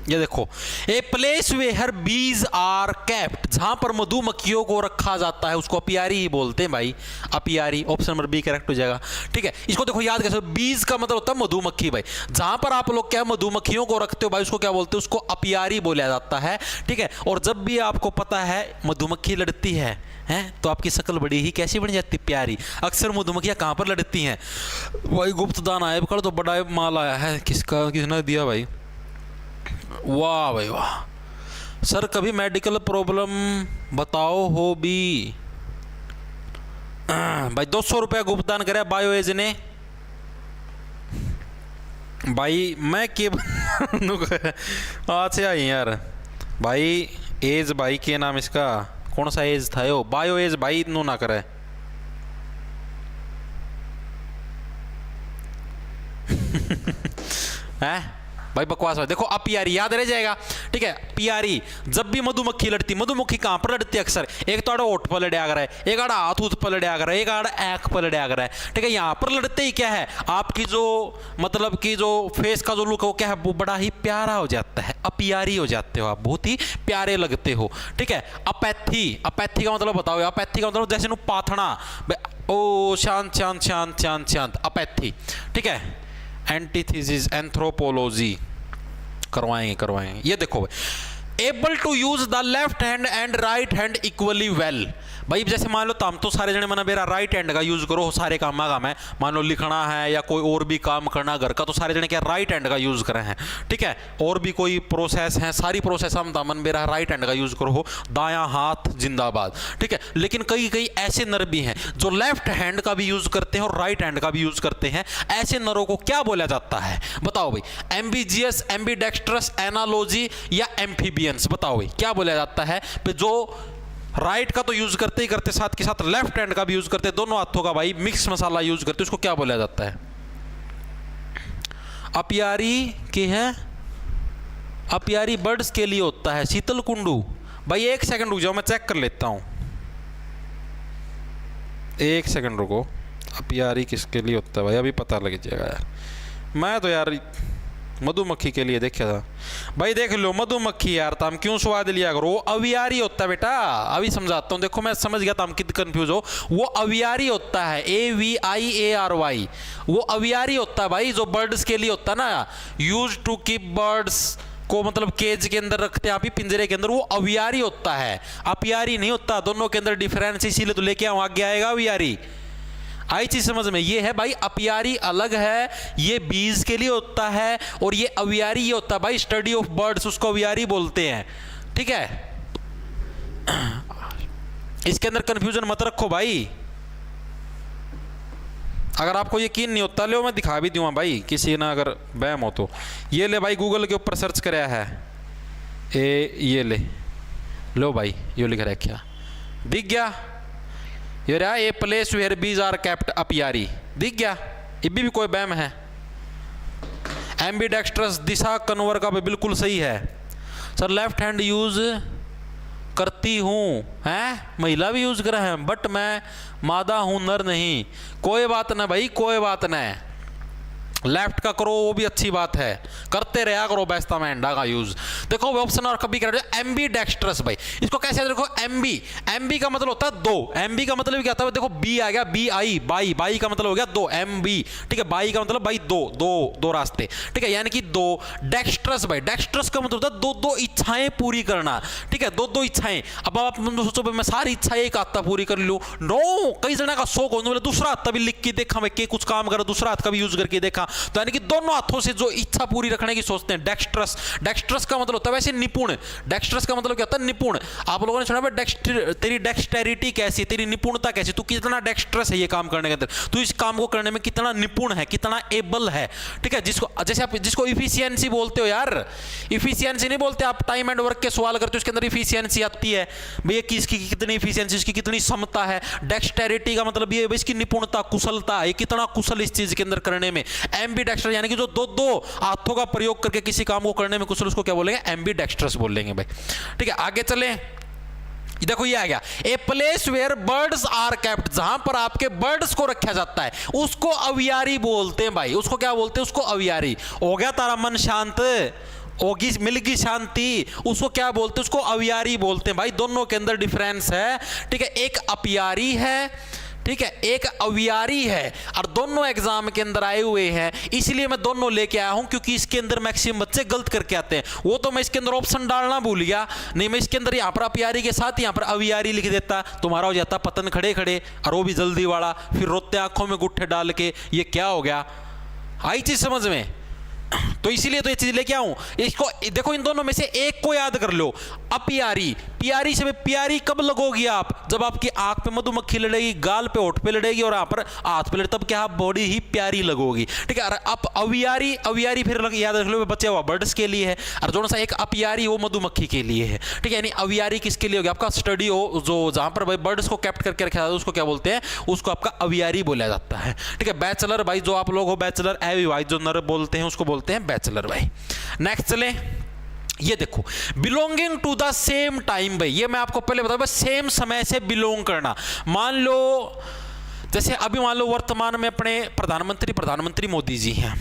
ये देखो, ए place where bees are kept, जहां पर मधुमक्खियों को रखा जाता है उसको अपियारी ही बोलते हैं भाई, अपियारी। ऑप्शन नंबर बी करेक्ट हो जाएगा। ठीक है, इसको देखो याद कैसे, बीज का मतलब होता है मधुमक्खी भाई, जहां पर आप लोग क्या मधुमक्खियों को रखते हो भाई, उसको क्या बोलते हो, उसको अपियारी बोला जाता है। ठीक है, और जब भी आपको पता है मधुमक्खी लड़ती है तो आपकी शक्ल बड़ी ही कैसी बन जाती, प्यारी। अक्सर मधुमक्खियां कहां पर लड़ती हैं भाई, गुप्त दान आया कल तो बड़ा माल आया है, किसका, किसने दिया भाई, वाह भाई वाह। सर कभी मेडिकल प्रॉब्लम बताओ हो भी भाई, 200 रुपया गुप्तदान करे बायो एज ने भाई, मैं के आज से आई यार भाई, एज भाई के नाम इसका कौन सा एज था, यो बायो एज भाई, नो ना करे है भाई, बकवास है। देखो अपियारी याद रह जाएगा। ठीक है, पियारी, जब भी मधुमक्खी लड़ती, मधुमक्खी कहां पर लड़ती है अक्सर, एक तो आड़ा ओठ पर लड़या कर है, एक आड़ा हाथ उठ पर लड़या कर है, एक आड़ा आंख पर लड़या कर है। ठीक है, यहां पर लड़ते ही क्या है, आपकी जो मतलब कि जो फेस का जो लुक है वो क्या है, वो बड़ा ही प्यारा हो जाता है, अपियारी हो जाते हो आप, बहुत ही प्यारे लगते हो। ठीक है, अपैथी, अपैथी का मतलब बताओ, अपैथी का मतलब जैसे पाथना, ओ शांत शांत शांत शांत शांत, अपैथी। ठीक है, एंटीथीसिस एंथ्रोपोलॉजी करवाएंगे। ये देखो, able to use the left hand and right hand equally well. भाई जैसे मान लो तुम तो सारे जने मना मेरा राइट हैंड का यूज करो सारे काम में, मान लो लिखना है या कोई और भी काम करना घर का, तो सारे जने क्या राइट हैंड का यूज कर रहे हैं। ठीक है, और भी कोई प्रोसेस है, सारी प्रोसेस हम दामन मेरा राइट हैंड का यूज करो, दायां हाथ जिंदाबाद। ठीक है, लेकिन कई ऐसे नर भी हैं जो लेफ्ट हैंड का भी यूज करते हैं और राइट हैंड का भी यूज करते हैं। ऐसे नरों को क्या बोला जाता है बताओ भाई, एम्बिजियस, एम्बिडेक्स्ट्रस, एनालॉजी या एम्फीबियंस, बताओ भाई क्या बोला जाता है। जो राइट का तो यूज करते ही करते, साथ के साथ लेफ्ट हैंड का भी यूज करते, दोनों हाथों का भाई मिक्स मसाला यूज करते, उसको क्या बोला जाता है? अपियारी की है, अपियारी बर्ड्स के लिए होता है। शीतल कुंडू भाई, एक सेकंड रुक जाओ, मैं चेक कर लेता हूं, एक सेकंड रुको। अपियारी किसके लिए होता है भाई, अभी पता लग जाएगा यार। मैं तो यार मधुमक्खी के लिए देखा था भाई, देख लो मधुमक्खी यार, तुम क्यों स्वाद लिया करो, वो अवियारी होता है बेटा, अभी समझाता हूँ। देखो मैं समझ गया तुम कितने कंफ्यूज हो, वो अवियारी होता है, AVIARY, वो अवियारी होता है भाई, जो बर्ड्स के लिए होता है ना, यूज टू कीप बर्ड्स को, मतलब केज के अंदर रखते हैं आप ही पिंजरे के अंदर, वो अवियारी होता है, अपियारी नहीं होता। दोनों के अंदर डिफरेंस, इसीलिए तो लेके आऊँ, आगे आएगा अवियारी। आई चीज समझ में, ये है भाई अपियारी अलग है, ये बीज के लिए होता है, और ये अवियारी ये होता है भाई स्टडी ऑफ बर्ड्स, उसको अवियारी बोलते हैं। ठीक है, इसके अंदर कंफ्यूजन मत रखो भाई। अगर आपको यकीन नहीं होता, लो मैं दिखा भी दूंगा भाई, किसी ना अगर बैम हो तो। ये ले भाई, गूगल के ऊपर सर्च कराया है, ये ले लो भाई, ये लिख रहा है, क्या दिख गया ये रहा, ए place where bees are kept अपियारी, दिख गया, ये भी कोई बैम है। एम्बिडेक्स्ट्रस, दिशा कन्वर का भी बिल्कुल सही है सर, लेफ्ट हैंड यूज करती हूँ, हैं महिला भी यूज करा है, बट मैं मादा हूँ नर नहीं। कोई बात ना भाई, कोई बात ना, लेफ्ट का करो वो भी अच्छी बात है, करते रहा करो बेस्ता मैंडा का यूज। देखो ऑप्शन और कभी कर एम्बी डेक्स्ट्रस भाई, इसको कैसे देखो एम्बी, एम्बी का मतलब होता है दो, एम्बी का मतलब क्या होता है देखो बी आ गया, बी आई बाई, बाई का मतलब हो गया दो, एम बी, ठीक है, बाई का मतलब भाई दो दो दो रास्ते, ठीक है, यानी कि दो। डेक्स्ट्रस भाई, डेक्स्ट्रस का मतलब होता है दो दो इच्छाएं पूरी करना, ठीक है, दो दो इच्छाएं। अब आप सोचो भाई मैं सारी इच्छाएं एक हत्ता पूरी कर लूं, नो, कई जना का शौक होने वाला दूसरा हत्ता भी लिख के देखा मैं के कुछ काम करा, दूसरा हाथ का भी यूज करके देखा, तो यानी कि दोनों हाथों से जो इच्छा पूरी रखने की सोचते हैं डेक्स्ट्रस। डेक्स्ट्रस का मतलब होता है वैसे निपुण, डेक्स्ट्रस का मतलब क्या होता है निपुण। आप लोगों ने सुना भाई तेरी डेक्स्टेरिटी कैसी है, तेरी निपुणता कैसी, तू कितना डेक्स्ट्रस है ये काम करने के अंदर, तू इस काम को करने में कितना निपुण है, कितना एबल है, ठीक है। जिसको जैसे आप जिसको इफिशियंसी बोलते हो यार, इफिशियंसी नहीं बोलते आप, टाइम एंड वर्क के सवाल करते हो उसके अंदर इफिशियंसी आती है भैया, किसकी कितनी इफिशियंसी, इसकी कितनी क्षमता है। डेक्स्टेरिटी का मतलब ये इसकी निपुणता, कुशलता, ये कितना कुशल इस चीज के अंदर करने में। एम्बीडेक्स्ट्रस यानी कि जो दो दो हाथों का प्रयोग करके किसी काम को करने में कुशल, उसको क्या बोलेंगे, एम्बीडेक्स्ट्रस बोलेंगे भाई, ठीक है। आगे चले, देखो ये आ गया a place where birds are kept, जहां पर आपके बर्ड्स को रखा जाता है उसको अवियारी बोलते हैं भाई, उसको क्या बोलते हैं, उसको अवियारी। हो गया तारा मन शांत, होगी मिलगी शांति, उसको क्या बोलते हैं, उसको अवियारी बोलते हैं भाई। दोनों के अंदर डिफरेंस है, ठीक है, एक अपियारी है, ठीक है, एक अवियारी है, और दोनों एग्जाम के अंदर आए हुए हैं, इसलिए मैं दोनों लेके आया हूं क्योंकि इसके अंदर मैक्सिमम बच्चे गलत करके आते हैं। वो तो मैं इसके अंदर ऑप्शन डालना भूल गया, नहीं मैं इसके अंदर यहां पर अपियारी के साथ यहां पर अवियारी लिख देता, तुम्हारा हो जाता पतन खड़े खड़े, और वो भी जल्दी वाला, फिर रोते आंखों में गुट्ठे डाल के, ये क्या हो गया, आई चीज समझ में। तो इसीलिए तो ये चीज लेके आऊं, इसको देखो इन दोनों में से एक को याद कर लो, अपियारी। पियारी से पियारी कब लगोगी आप, जब आपकी आंख पे मधुमक्खी लड़ेगी, गाल पे होठ पे लड़ेगी और यहाँ पर हाथ पे लड़े, तब क्या आप बॉडी ही प्यारी लगोगी, ठीक है। आप अवियारी, अवियारी फिर याद रख लो बच्चे वो बर्ड्स के लिए है, और जो सा एक अपियारी वो मधुमक्खी के लिए है, ठीक है। यानी अवियारी किसके लिए होगी, आपका स्टडी हो जो जहां पर भाई बर्ड्स को कैप्ट करके रखा जाता है उसको क्या बोलते हैं, उसको आपका अवियारी बोला जाता है, ठीक है। बैचलर भाई जो आप लोग हो बैचलर, अविवाहित जो नर बोलते हैं उसको बोलते हैं बैचलर भाई। नेक्स्ट चले, ये देखो belonging to the same time भाई, ये मैं आपको पहले बताऊं, सेम समय से बिलोंग करना। मान लो जैसे अभी मान लो वर्तमान में अपने प्रधानमंत्री मोदी जी हैं,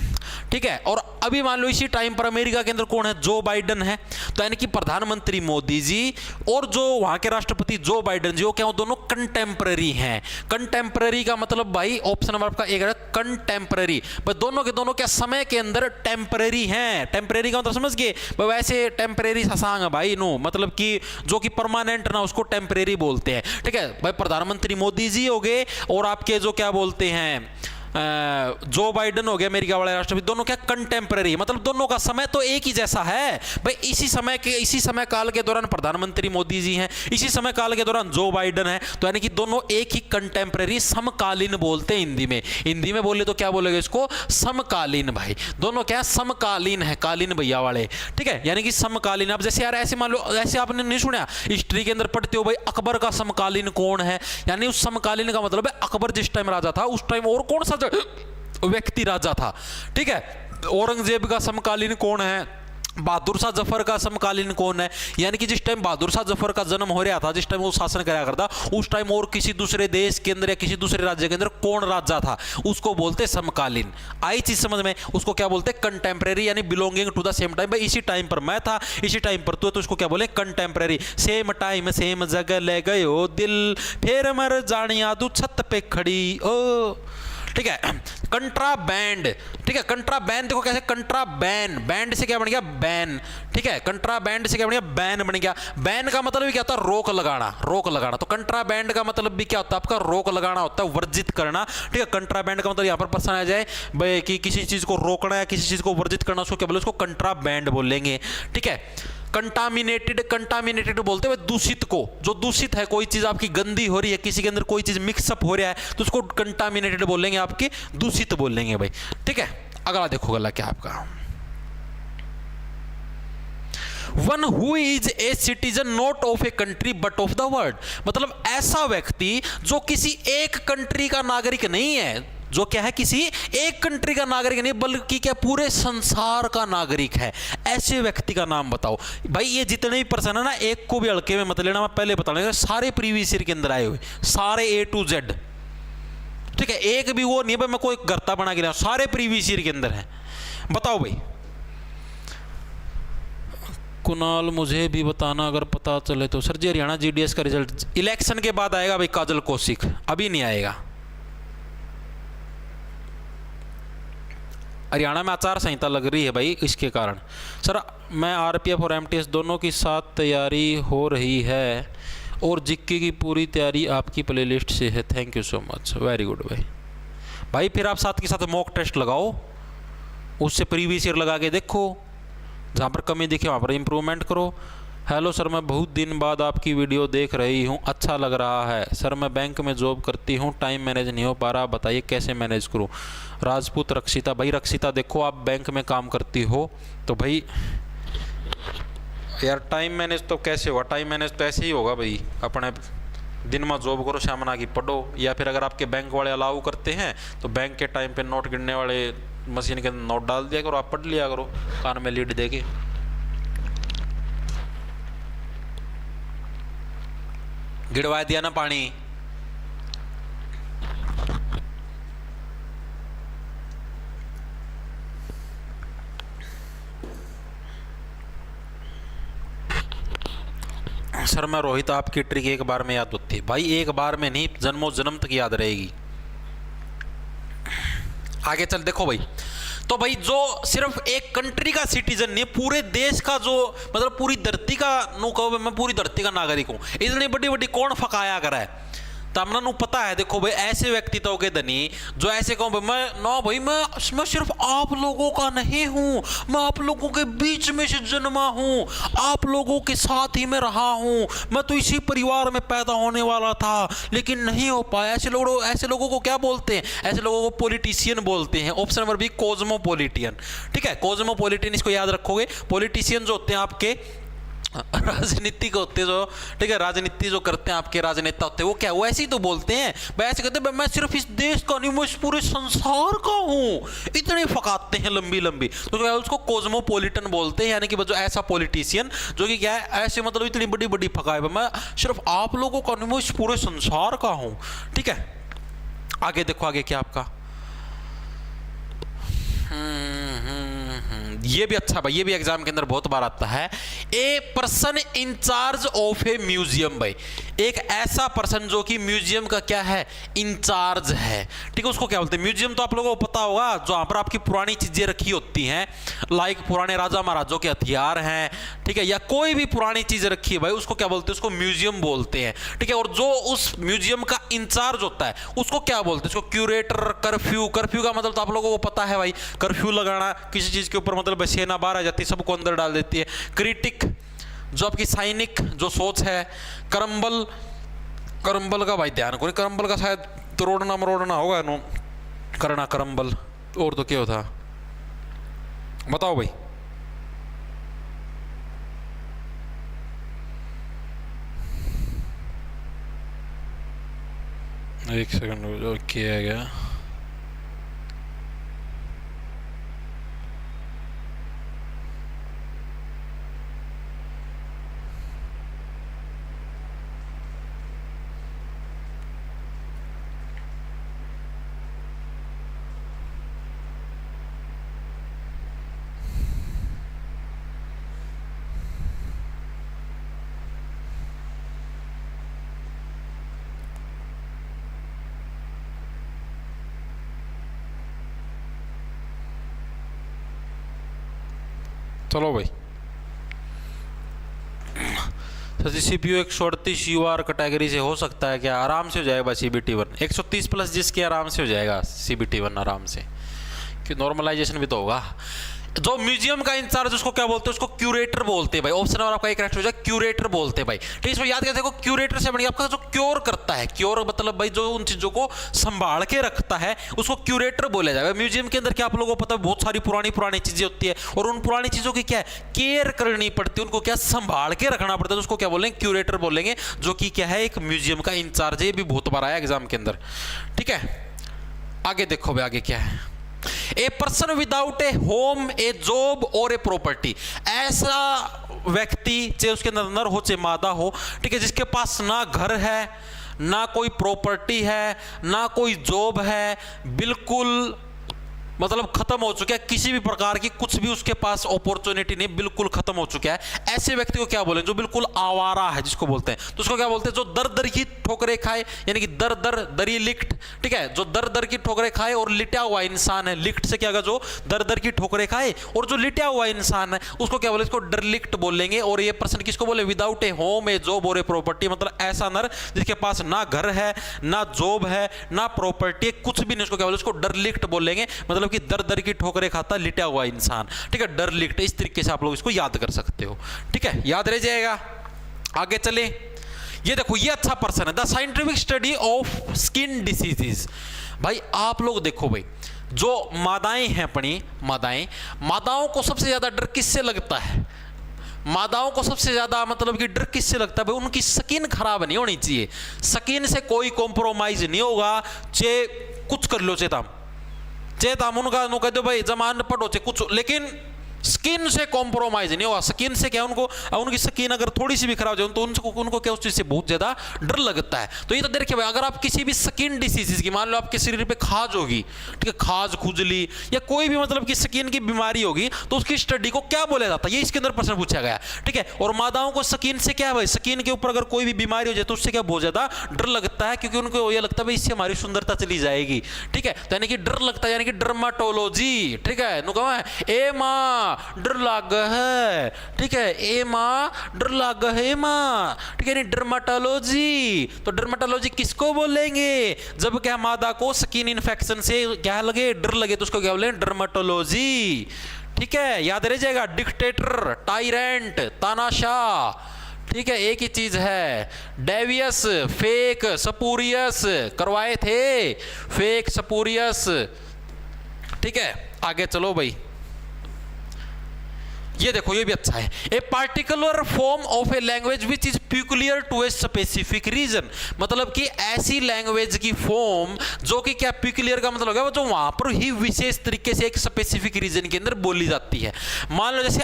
ठीक है, और अभी मान लो इसी टाइम पर अमेरिका के अंदर कौन है, जो बाइडन है, तो यानी कि प्रधानमंत्री मोदी जी और जो वहां के राष्ट्रपति जो बाइडन जी, वो क्या, वो दोनों कंटेम्पररी हैं। कंटेम्पररी का मतलब भाई ऑप्शन नंबर आपका एक है कंटेम्पररी, भाई दोनों के दोनों क्या समय के अंदर टेम्पररी हैं। टेम्पररी का मतलब समझ गए भाई, वैसे टेम्पररी ससांग भाई नो, मतलब कि जो कि परमानेंट ना, उसको टेम्पररी बोलते हैं, ठीक है भाई। प्रधानमंत्री मोदी जी हो गए और आपके जो क्या बोलते हैं जो बाइडन हो गया अमेरिका वाले राष्ट्रपति, दोनों क्या कंटेम्पररी, मतलब दोनों का समय तो एक ही जैसा है भाई। इसी समय काल के दौरान प्रधानमंत्री मोदी जी हैं, इसी समय काल के दौरान जो बाइडन है, तो यानी कि दोनों एक ही कंटेम्पररी, समकालीन बोलते हैं हिंदी में। हिंदी में बोले तो क्या बोलेगा इसको, समकालीन भाई। दोनों क्या समकालीन है, कालीन भैया वाले, ठीक है, यानी कि समकालीन। अब जैसे यार ऐसे मान लो, ऐसे आपने नहीं सुना हिस्ट्री के अंदर पढ़ते हो भाई अकबर का समकालीन कौन है, यानी उस समकालीन का मतलब है अकबर जिस टाइम राजा था उस टाइम और कौन सा व्यक्ति राजा था, ठीक है। औरंगजेब का समकालीन कौन है, बहादुर शाह जफर का समकालीन कौन है, यानी कि जिस टाइम बहादुर शाह जफर का जन्म हो रहा था, जिस टाइम वो शासन कराया करता, उस टाइम और किसी दूसरे देश के अंदर या किसी दूसरे राज्य के अंदर कौन राजा था, उसको बोलते समकालीन। आई चीज समझ में, उसको क्या बोलते कंटेम्पररी, यानी belonging to the same time. भाई इसी टाइम पर मैं था, इसी टाइम पर तू, तो उसको क्या बोले कंटेम्पररी। सेम टाइम सेम जगह ले गए हो दिल, फिर मर जानिया तू छत पे खड़ी ओ, ठीक है। कंट्राबैंड, ठीक है, कंट्राबैंड देखो कैसे, कंट्राबैंड, बैंड से क्या बन गया, बैन, ठीक है, कंट्राबैंड से क्या बन गया, बैन बन गया। बैन का मतलब भी क्या होता है, रोक लगाना, रोक लगाना। तो कंट्राबैंड का मतलब भी क्या होता है आपका, रोक लगाना होता है, वर्जित करना, ठीक है। कंट्राबैंड का मतलब यहाँ पर प्रश्न आ जाए भाई कि किसी चीज को रोकना है, किसी चीज को वर्जित करना, उसको क्या बोले, उसको कंट्राबैंड बोलेंगे, ठीक है। कंटामिनेटेड, कंटामिनेटेड बोलते हुए दूषित को, जो दूषित है, कोई चीज आपकी गंदी हो रही है, किसी के अंदर कोई चीज मिक्सअप हो रहा है, तो उसको कंटामिनेटेड बोलेंगे, आपके दूषित बोलेंगे भाई, ठीक है। अगला देखो गला क्या आपका, one who is a citizen not of a country but of the world, मतलब ऐसा व्यक्ति जो किसी एक कंट्री का नागरिक नहीं है, जो क्या है किसी एक कंट्री का नागरिक नहीं बल्कि क्या पूरे संसार का नागरिक है, ऐसे व्यक्ति का नाम बताओ भाई। ये जितने भी प्रश्न है ना, एक को भी हल्के में मत लेना, मैं पहले बता दूंगा, सारे प्रीवियस ईयर के अंदर आए हुए, सारे A to Z, ठीक है, एक भी वो नहीं है भाई मैं कोई गरता बना के लाऊं, सारे प्रीवियस ईयर के अंदर है। बताओ भाई कुणाल, मुझे भी बताना अगर पता चले तो। सर जी हरियाणा जीडीएस का रिजल्ट इलेक्शन के बाद आएगा भाई, काजल कौशिक, अभी नहीं आएगा। हरियाणा में आचार संहिता लग रही है भाई, इसके कारण। सर मैं आरपीएफ और एमटीएस दोनों की साथ तैयारी हो रही है और जिक्के की पूरी तैयारी आपकी प्लेलिस्ट से है। Thank you so much, very good भाई। भाई फिर आप साथ के साथ मॉक टेस्ट लगाओ, उससे प्रीवियस ईयर लगा के देखो, जहाँ पर कमी दिखे वहाँ पर इम्प्रूवमेंट करो। हेलो सर, मैं बहुत दिन बाद आपकी वीडियो देख रही हूँ, अच्छा लग रहा है। सर मैं बैंक में जॉब करती हूँ, टाइम मैनेज नहीं हो पा रहा, बताइए कैसे मैनेज करूँ। राजपूत रक्षिता, भाई रक्षिता देखो आप बैंक में काम करती हो तो भाई यार टाइम मैनेज तो कैसे होगा, टाइम मैनेज तो ऐसे ही होगा भाई, अपने दिन में जॉब करो, शाम की पढ़ो, या फिर अगर आपके बैंक वाले अलाउ करते हैं तो बैंक के टाइम पे नोट गिनने वाले मशीन के अंदर नोट डाल दिया करो, आप पढ़ लिया करो कान में लीड दे के। गिड़वा दिया ना पानी। सर मैं रोहित, आपकी ट्रिक एक बार में याद होती है भाई, एक बार में नहीं, जन्मों जन्म तक याद रहेगी। आगे चल देखो भाई, तो भाई जो सिर्फ एक कंट्री का सिटीजन नहीं, पूरे देश का जो मतलब पूरी धरती का नो कहो, मैं पूरी धरती का नागरिक हूं, इतनी बड़ी बड़ी कौन फकाया करा है। तो हमने नु पता है, देखो भाई ऐसे व्यक्तित्व के धनी जो ऐसे कहूँ मैं ना भाई मैं सिर्फ आप लोगों का नहीं हूँ, मैं आप लोगों के बीच में से जन्मा हूँ, आप लोगों के साथ ही मैं रहा हूँ, मैं तो इसी परिवार में पैदा होने वाला था लेकिन नहीं हो पाया। ऐसे लोगों को क्या बोलते हैं? ऐसे लोगों को पॉलिटिशियन बोलते हैं। Option number B cosmopolitan. ठीक है, कॉस्मोपॉलिटियन, इसको याद रखोगे। पॉलिटिशियन जो होते हैं आपके राजनीतिक होते जो, ठीक है, राजनीति जो करते हैं आपके राजनेता होते हैं, वो क्या वो ऐसे ही तो बोलते हैं भाई, ऐसे कहते हैं मैं सिर्फ इस देश का नहीं, मैं इस पूरे संसार का हूँ, इतने फकाते हैं लंबी लंबी, तो क्या उसको कॉस्मोपॉलिटन बोलते हैं। यानी कि जो ऐसा पॉलिटिशियन जो कि क्या है ऐसे मतलब इतनी बड़ी बड़ी फकाए, मैं सिर्फ आप लोगों का नहीं, मैं इस पूरे संसार का हूँ। ठीक है, आगे देखो, आगे क्या आपका ये भी अच्छा भाई, ये भी एग्जाम के अंदर बहुत बार आता है। A person in charge of a museum, भाई एक ऐसा पर्सन जो कि म्यूजियम का क्या है, इंचार्ज है। ठीक है, उसको क्या बोलते हैं? म्यूजियम तो आप लोगों को पता होगा, जहां पर आपकी पुरानी चीजें रखी होती हैं, लाइक पुराने राजा महाराजों के हथियार हैं, ठीक है, या कोई भी पुरानी चीज रखी है भाई, उसको क्या बोलते हैं? उसको म्यूजियम बोलते हैं। ठीक है, और जो उस म्यूजियम का इंचार्ज होता है उसको क्या बोलते हैं? उसको क्यूरेटर। कर्फ्यू, कर्फ्यू का मतलब तो आप लोगों को पता है भाई, कर्फ्यू लगाना किसी चीज के ऊपर, मतलब सेना बाहर आ जाती है, सबको अंदर डाल देती है। क्रिटिक जो आपकी सैनिक जो सोच है। करम्बल, करम्बल का भाई ध्यान करो, करम्बल का शायद तोड़ना मरोड़ना होगा नो, करना करम्बल, और तो क्या होता बताओ भाई। एक सेकंड, किया गया चलो भाई। सर सीपीयू 138 यूआर कैटेगरी से हो सकता है क्या? आराम से हो जाएगा सीबीटी 1 130 प्लस जिसके आराम से हो जाएगा सीबीटी 1 आराम से, कि नॉर्मलाइजेशन भी तो होगा। जो म्यूजियम का इंचार्ज उसको क्या बोलते हैं? उसको क्यूरेटर बोलते हैं भाई। ऑप्शन नंबर आपका एक करेक्ट हो जाए, क्यूरेटर बोलते हैं भाई। ठीक है, इसमें याद करते देखो, क्यूरेटर से बनी आपका जो क्योर करता है, क्योर मतलब भाई जो उन चीजों को संभाल के रखता है उसको क्यूरेटर बोला जाएगा। म्यूजियम के अंदर क्या आप लोगों को पता है बहुत सारी पुरानी पुरानी चीजें होती है और उन पुरानी चीजों की क्या है, केयर करनी पड़ती है, उनको क्या संभाल के रखना पड़ता है, उसको क्या बोलेंगे? क्यूरेटर बोलेंगे, जो कि क्या है एक म्यूजियम का इंचार्ज है। ये भी बहुत बार आया एग्जाम के अंदर। ठीक है, आगे देखो भाई, आगे क्या है? A person without A home, A job और ए प्रॉपर्टी, ऐसा व्यक्ति चाहे उसके अंदर नर हो चाहे मादा हो, ठीक है, जिसके पास ना घर है ना कोई प्रॉपर्टी है, ना कोई जॉब है, बिल्कुल मतलब खत्म हो चुका है, किसी भी प्रकार की कुछ भी उसके पास अपॉर्चुनिटी नहीं, बिल्कुल खत्म हो चुका है। ऐसे व्यक्ति को क्या बोलेंगे? जो बिल्कुल आवारा है, जिसको बोलते हैं। तो उसको क्या बोलते हैं? जो दर दर की ठोकरें खाए, यानी कि दर दर दरी लिख्ट, ठीक है, जो दर दर की ठोकरें खाए और लिटा हुआ इंसान है। लिख्ट से क्या होगा? जो दर दर की ठोकरें खाए और जो लिटा हुआ इंसान है उसको क्या बोले? इसको डरलिक्ट बोलेंगे। और ये पर्सन किसको बोले? विदाउट ए होम, ए जॉब और ए प्रॉपर्टी, मतलब ऐसा नर जिसके पास ना घर है, ना जॉब है, ना प्रॉपर्टी, कुछ भी नहीं, उसको क्या बोले? उसको डरलिक्ट बोलेंगे, मतलब कि दर दर की ठोकरें खाता लिटा हुआ इंसान, ठीक है, डरलिक्ट। इस तरीके से आप लोग इसको याद कर सकते हो, ठीक है, याद रह जाएगा। आगे चले, ये देखो, ये अच्छा पर्सन है। The scientific study of skin diseases. भाई आप लोग देखो भाई, जो मादाएं हैं अपनी, मादाओं को सबसे ज्यादा डर किससे लगता है? मादाओं को सबसे ज्यादा मतलब कि डर किससे लगता है? भाई उनकी स्किन खराब नहीं होनी चाहिए। स्किन से कोई कॉम्प्रोमाइज नहीं होगा, चे कुछ कर लो, चेता उनका कह दो भाई जमान पटो चे कुछ, लेकिन स्किन से कॉम्प्रोमाइज नहीं होगा। स्किन से क्या, उनको उनकी स्किन अगर थोड़ी सी भी खराब हो जाए तो उनको क्या उस चीज से बहुत ज्यादा डर लगता है। तो ये तो देखिए भाई, अगर आप किसी भी स्किन डिसीज की, मान लो आपके शरीर पे खाज होगी, ठीक है, खाज, खुजली या कोई भी मतलब कि स्किन की बीमारी होगी, तो उसकी स्टडी को क्या बोला जाता है? ये इसके अंदर प्रश्न पूछा गया, ठीक है। और मादाओं को स्किन से क्या है भाई? स्किन के ऊपर अगर कोई भी बीमारी हो जाए तो उससे क्या बहुत ज्यादा डर लगता है, क्योंकि उनको ये लगता है भाई इससे हमारी सुंदरता चली जाएगी, ठीक है। तो यानी कि डर लगता है, यानी कि डर्माटोलॉजी, ठीक है। नु कहा ए माँ डर लाग है, ठीक है, ए माँ डर लाग है माँ, ठीक है, डर्माटोलॉजी। तो डर्माटोलॉजी किसको बोलेंगे? जब क्या मादा को स्किन इन्फेक्शन से क्या लगे, डर लगे, तो उसको क्या बोलेंगे? डर्माटोलॉजी, ठीक है, याद रह जाएगा। डिक्टेटर, टायरेंट, तानाशाह, ठीक है, एक ही चीज है। डेवियस, फेक, स्पूरियस, करवाए थे फेक, स्पूरियस, ठीक है। आगे चलो भाई, ये देखो, ये भी अच्छा है। A particular form of a language which is peculiar to a specific region, मतलब कि ऐसी लैंग्वेज की फॉर्म जो कि क्या, प्यूकुलियर का मतलब है जो वहां पर ही विशेष तरीके से एक स्पेसिफिक रीजन के अंदर बोली जाती है। मान लो जैसे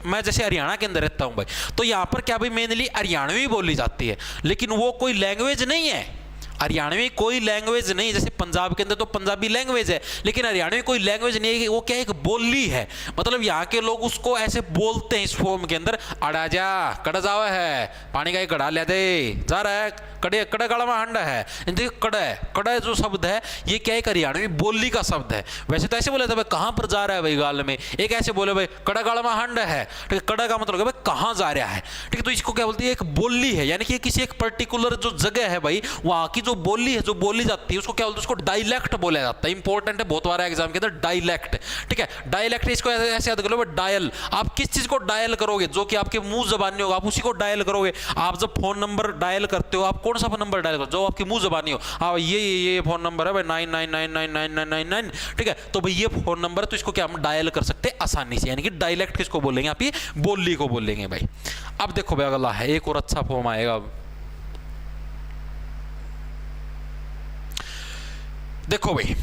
मैं जैसे हरियाणा के अंदर रहता हूं भाई, तो यहां पर क्या भाई मेनली हरियाणवी बोली जाती है, लेकिन वो कोई लैंग्वेज नहीं है। हरियाणवी कोई लैंग्वेज नहीं, जैसे पंजाब के अंदर तो पंजाबी लैंग्वेज है, लेकिन हरियाणवी कोई लैंग्वेज नहीं है, वो क्या एक बोली है। मतलब यहाँ के लोग उसको ऐसे बोलते हैं इस फॉर्म के अंदर, अड़ा जा कड़ा जावा है, पानी का कड़ा ले दे जा रहा है, कड़े कड़ा गड़ा में हंडा है, कड़ा जो शब्द है ये क्या एक हरियाणवी बोली का शब्द है। वैसे तो ऐसे बोले थे भाई कहाँ पर जा रहा है भाई गाल में, एक ऐसे बोले भाई कड़ा गड़ा में हंडा है, ठीक है, कड़ा का मतलब भाई कहाँ जा रहा है, ठीक है। तो इसको क्या बोलती है? एक बोली है, यानी कि किसी एक पर्टिकुलर जो जगह है भाई, वहाँ की जो बोली है, जो बोली जाती है, उसको क्या बोलते हैं? उसको डायलेक्ट बोला जाता है। इंपॉर्टेंट है बहुत बार एग्जाम के अंदर, डायलेक्ट, ठीक है। डायलेक्ट, इसको ऐसे याद कर लो, डायल। आप किस चीज को डायल करोगे? जो कि आपके मुंह जबानी होगा, आप उसी को डायल करोगे। आप जब फोन नंबर डायल करते हो, आप कौन सा नंबर डायल करो? जो आपकी मुंह जबानी हो। हाँ, ये फोन नंबर है भाई 99999999, ठीक है। तो भाई ये फोन नंबर, तो इसको क्या हम डायल कर सकते हैं आसानी से, यानी कि डायलेक्ट किसको बोलेंगे? आप ये बोली को बोलेंगे भाई। अब देखो भाई, अगला है, एक और अच्छा फॉर्म आएगा। देखो भाई,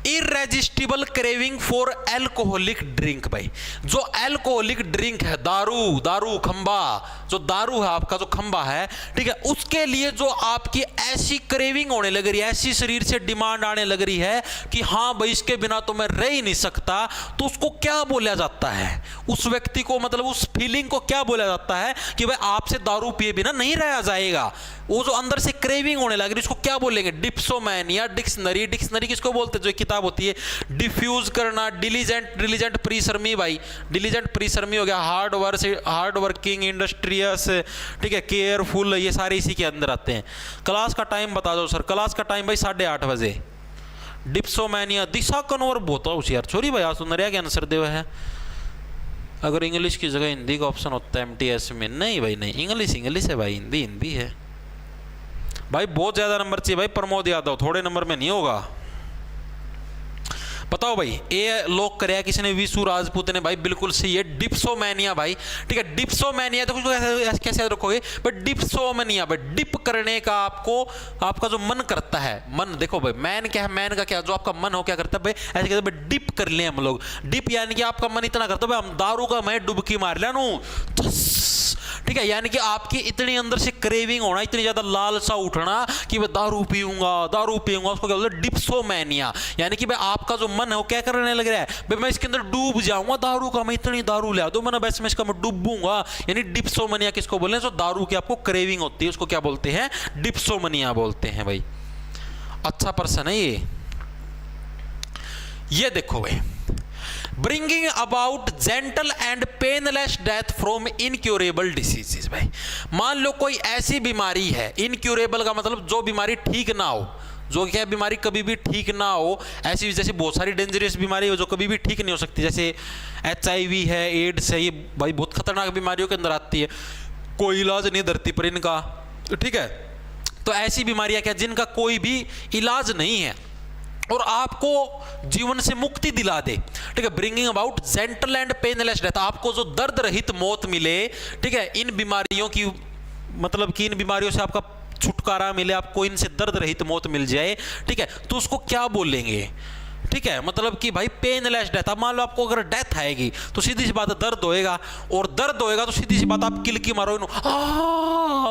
इररेजिस्टिबल क्रेविंग फॉर एल्कोहलिक ड्रिंक। भाई जो एल्कोहलिक ड्रिंक है, दारू खंबा, जो दारू है आपका जो खंबा है, ठीक है, उसके लिए जो आपकी ऐसी क्रेविंग होने लग रही है, ऐसी शरीर से डिमांड आने लग रही है कि हाँ भाई इसके बिना तो मैं रह ही नहीं सकता, तो उसको क्या बोला जाता है? उस व्यक्ति को, मतलब उस फीलिंग को क्या बोला जाता है कि भाई आपसे दारू पिए बिना नहीं रहा जाएगा। वो जो अंदर से क्रेविंग होने लग रही है, उसको क्या बोलेंगे? डिप्सोमैनिया। डिक्शनरी किसको बोलते हैं? जो किताब होती है, डिफ्यूज करना, डिलीजेंट प्रीशर्मी। भाई डिलीजेंट प्रीशर्मी हो गया, हार्ड वर्किंग, इंडस्ट्रियस, ठीक है, केयरफुल, ये सारे इसी के अंदर आते हैं। क्लास का टाइम बता दो सर। क्लास का टाइम भाई 8:30 बजे। डिप्सोमैनिया, दिशा कन्वर बहुत होशियार छोरी भाई, सुंदरिया के आंसर दे है। अगर इंग्लिश की जगह हिंदी का ऑप्शन होता है एमटीएस में, नहीं भाई नहीं, इंग्लिश है भाई, हिंदी है भाई। बहुत ज्यादा नंबर चाहिए भाई प्रमोद यादव, थोड़े नंबर में नहीं होगा। बताओ भाई, ये लॉक कराया किसी ने? विशु राजपूत ने। भाई बिल्कुल सही है, डिप्सोमैनिया भाई, ठीक है। डिप्सोमैनिया तो कुछ कैसे याद रखोगे? बट डिप्सोमैनिया भाई, डिप करने का आपका जो मन करता है, मन देखो भाई, मैन क्या है? मैन का क्या, जो आपका मन हो क्या करता है भाई? ऐसे कहते हैं भाई डिप कर ले हम लोग। डिप यानी कि आपका मन इतना करता है भाई हम दारू का मैं डुबकी मार लिया नू, ठीक ठीक है, यानी कि आपकी इतनी अंदर से क्रेविंग होना, इतनी ज्यादा लालसा उठना कि मैं दारू पीऊंगा दारू पीऊंगा, उसको क्या बोलते हैं, डिप्सोमैनिया। यानी कि भाई आपका जो मन है वो क्या करने लग रहा है, भाई मैं इसके अंदर डूब जाऊंगा, दारू का मैं इतनी दारू ले दो मैंने, वैसे मैं इसका मैं डूबूंगा। यानी डिप्सोमैनिया किसको बोले, जो दारू की आपको क्रेविंग होती है उसको क्या बोलते हैं, डिप्सोमैनिया बोलते हैं भाई। अच्छा पर्सन है ये देखो भाई, bringing about gentle and painless death from incurable diseases. भाई मान लो कोई ऐसी बीमारी है, इनक्यूरेबल का मतलब जो बीमारी ठीक ना हो, जो क्या बीमारी कभी भी ठीक ना हो, ऐसी जैसे बहुत सारी डेंजरस बीमारी है जो कभी भी ठीक नहीं हो सकती, जैसे HIV है, एड्स है, ये भाई बहुत खतरनाक बीमारियों के अंदर आती है, कोई इलाज नहीं धरती पर इनका, ठीक है। तो ऐसी बीमारियां क्या, जिनका कोई भी इलाज नहीं है और आपको जीवन से मुक्ति दिला दे, ठीक है, bringing about gentle and painless death, आपको जो दर्द रहित मौत मिले, ठीक है, इन बीमारियों की मतलब कि इन बीमारियों से आपका छुटकारा मिले, आपको इनसे दर्द रहित मौत मिल जाए, ठीक है, तो उसको क्या बोलेंगे, ठीक है, मतलब कि भाई पेनलेस डेथ। अब मान लो आपको अगर डेथ आएगी तो सीधी सी बात है दर्द होएगा, और दर्द होएगा तो सीधी सी बात आप किलकी मारोगे,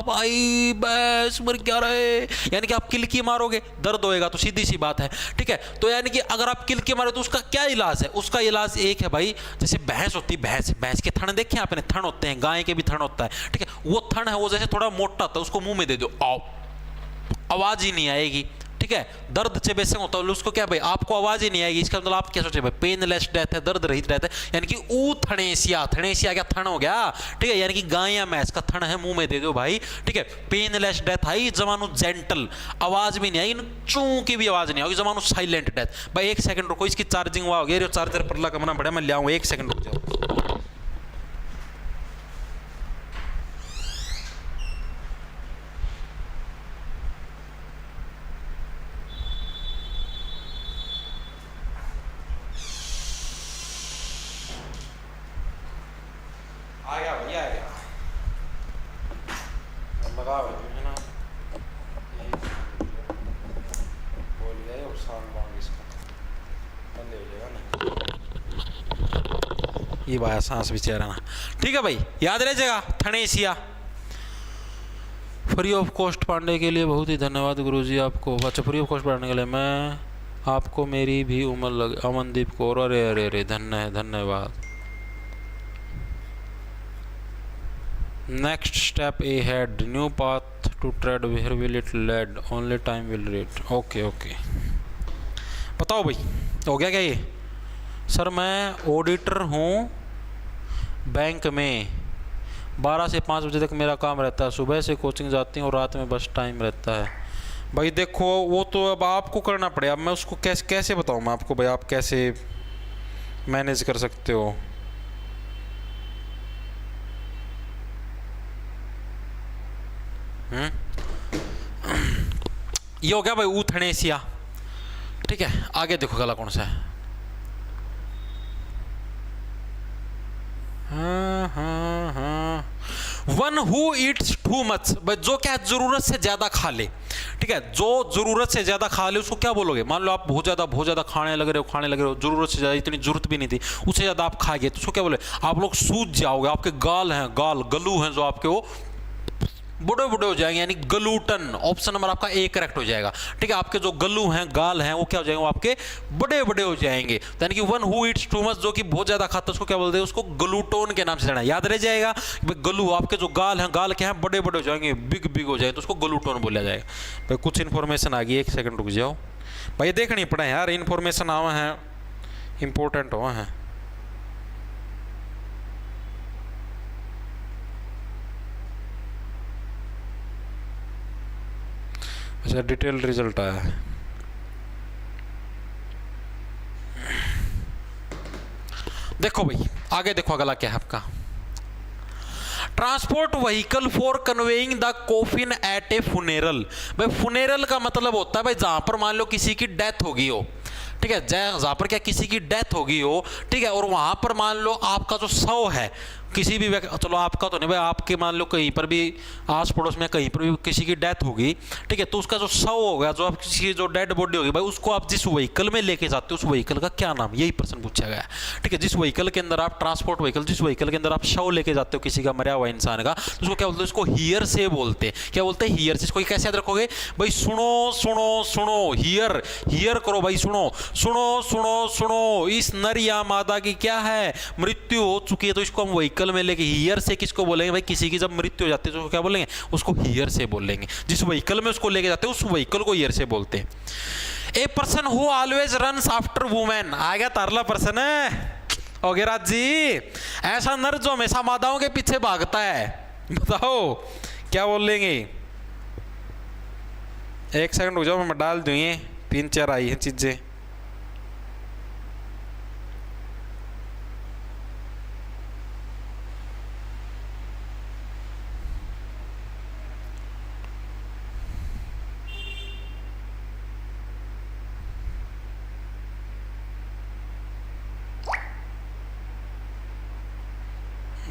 भाई बस मर क्या रहे, यानी कि आप किलकी मारोगे, दर्द होएगा तो सीधी सी बात है, ठीक है। तो यानी कि अगर आप किलकी मारो तो उसका क्या इलाज है, उसका इलाज एक है भाई, जैसे भैंस होती है, भैंस के थन देखे आपने, थन होते हैं, गाय के भी थन होता है, ठीक है, वो थन है वो जैसे थोड़ा मोटा होता है, उसको मुंह में दे दो, आवाज ही नहीं आएगी, ठीक है, दर्द से बेसंग होता है उसको क्या भाई, आपको आवाज ही नहीं आएगी, इसका मतलब आप क्या सोचे भाई, पेनलेस डेथ है, दर्द रहित डेथ है, यानी कि थनेसिया क्या थन हो गया, ठीक है, यानी कि गाय या भैंस का थन है, मुंह में दे दो भाई, ठीक है, पेनलेस डेथ आई, जमानो जेंटल, आवाज भी नहीं आई, चू की भी आवाज नहीं आई, जमानो साइलेंट डेथ। भाई एक सेकंड रुको, इसकी चार्जिंग हुआ हो गया, चार्जर पर लगाना पड़ा, मैं ले आऊंगा, एक सेकंड रुक जाओ। आ गया भैया आ गया, लगा है ना, बोल गया और साउंड बाउंड इसका बंद हो जाएगा ना, ये बाया सांस भी चेहरा ना, ठीक है भाई, याद रह जाएगा थनेसिया। फ्री ऑफ कॉस्ट पढ़ने के लिए बहुत ही धन्यवाद गुरुजी आपको। अच्छा, फ्री ऑफ कॉस्ट पढ़ने के लिए मैं आपको मेरी भी उम्र लग, अमनदीप कौर, अरे अरे अरे धन्यवाद। Next step ahead, new path to tread, where will it lead, only time will read। Okay बताओ भाई, हो गया क्या ये? सर मैं ऑडिटर हूँ बैंक में, 12 से 5 बजे तक मेरा काम रहता है, सुबह से कोचिंग जाती हूँ और रात में बस टाइम रहता है। भाई देखो वो तो अब आपको करना पड़ेगा, अब मैं उसको कैसे बताऊँ मैं आपको भाई, आप कैसे मैनेज कर सकते हो। ये हो गया भाई ऊथनेसिया, ठीक है। आगे देखो गला कौन सा है, one who Yeats too much, जो क्या जरूरत से ज्यादा खा ले, ठीक है, जो जरूरत से ज्यादा खा ले उसको क्या बोलोगे। मान लो आप बहुत ज्यादा खाने लग रहे हो, जरूरत से ज्यादा, इतनी जरूरत भी नहीं थी, उससे ज्यादा आप खा गए तो उसको क्या बोले, आप लोग सूज जाओगे, आपके गलू हैं जो आपके वो बड़े हो जाएंगे, यानी गलूटन। ऑप्शन नंबर आपका ए करेक्ट हो जाएगा, ठीक है, आपके जो गलू हैं, गाल हैं, वो क्या हो जाएंगे, वो आपके बड़े हो जाएंगे। तो यानी कि one who Yeats too much, जो कि बहुत ज्यादा खाता है उसको क्या बोलते हैं, उसको गलूटोन के नाम से जाना, याद रह जाएगा। गलू आपके जो गाल हैं, गाल क्या है, बड़े हो जाएंगे, बिग हो जाएंगे, तो उसको गलूटोन बोला जाएगा। भाई कुछ इन्फॉर्मेशन आ गई, एक सेकंड रुक जाओ भाई, देखनी पड़े यार, इन्फॉर्मेशन आवा है, इंपॉर्टेंट हुआ है। अच्छा, डिटेल रिजल्ट आया है, देखो भाई आगे देखो अगला क्या है आपका, transport vehicle for conveying the coffin at a funeral. भाई फुनेरल का मतलब होता है भाई जहां पर मान लो किसी की डेथ होगी हो, ठीक है, जहां पर क्या किसी की डेथ होगी हो, ठीक है, और वहां पर मान लो आपका जो शव है किसी भी चलो आपका तो नहीं भाई, आपके मान लो कहीं पर भी आस पड़ोस में कहीं पर भी किसी की डेथ होगी, ठीक है, तो उसका जो शव होगा, जो आप किसी की जो डेड बॉडी होगी भाई, उसको आप जिस व्हीकल में लेके जाते हो उस व्हीकल का क्या नाम, यही प्रश्न पूछा गया है। ठीक है, जिस व्हीकल के अंदर आप ट्रांसपोर्ट व्हीकल, जिस व्हीकल के अंदर आप शव लेके जाते हो किसी का मरा हुआ इंसान का, तो उसको क्या बोलते हैं, उसको हियर से बोलते हैं। क्या बोलते हैं, हियर से। इसको कैसे याद रखोगे भाई, सुनो सुनो सुनो, हियर हियर करो भाई, सुनो सुनो सुनो सुनो, इस नर या मादा की क्या है, मृत्यु हो चुकी है, तो इसको हम व्हीकल में लेके हियर से किसको बोलेंगे भाई, किसी की जब मृत्यु हो जाती है तो उसको क्या बोलेंगे, उसको हियर से बोलेंगे। जिस व्हीकल में उसको लेके जाते हैं उस व्हीकल को हियर से बोलते हैं। A person who always runs after women, आ गया तारला पर्सन है ओगेराज जी, ऐसा नर जो हमेशा मादाओं के पीछे भागता है, बताओ क्या बोल लेंगे। एक सेकंड रुक जाओ, मैं डाल दूं, ये 3-4 आई हैं चीजें।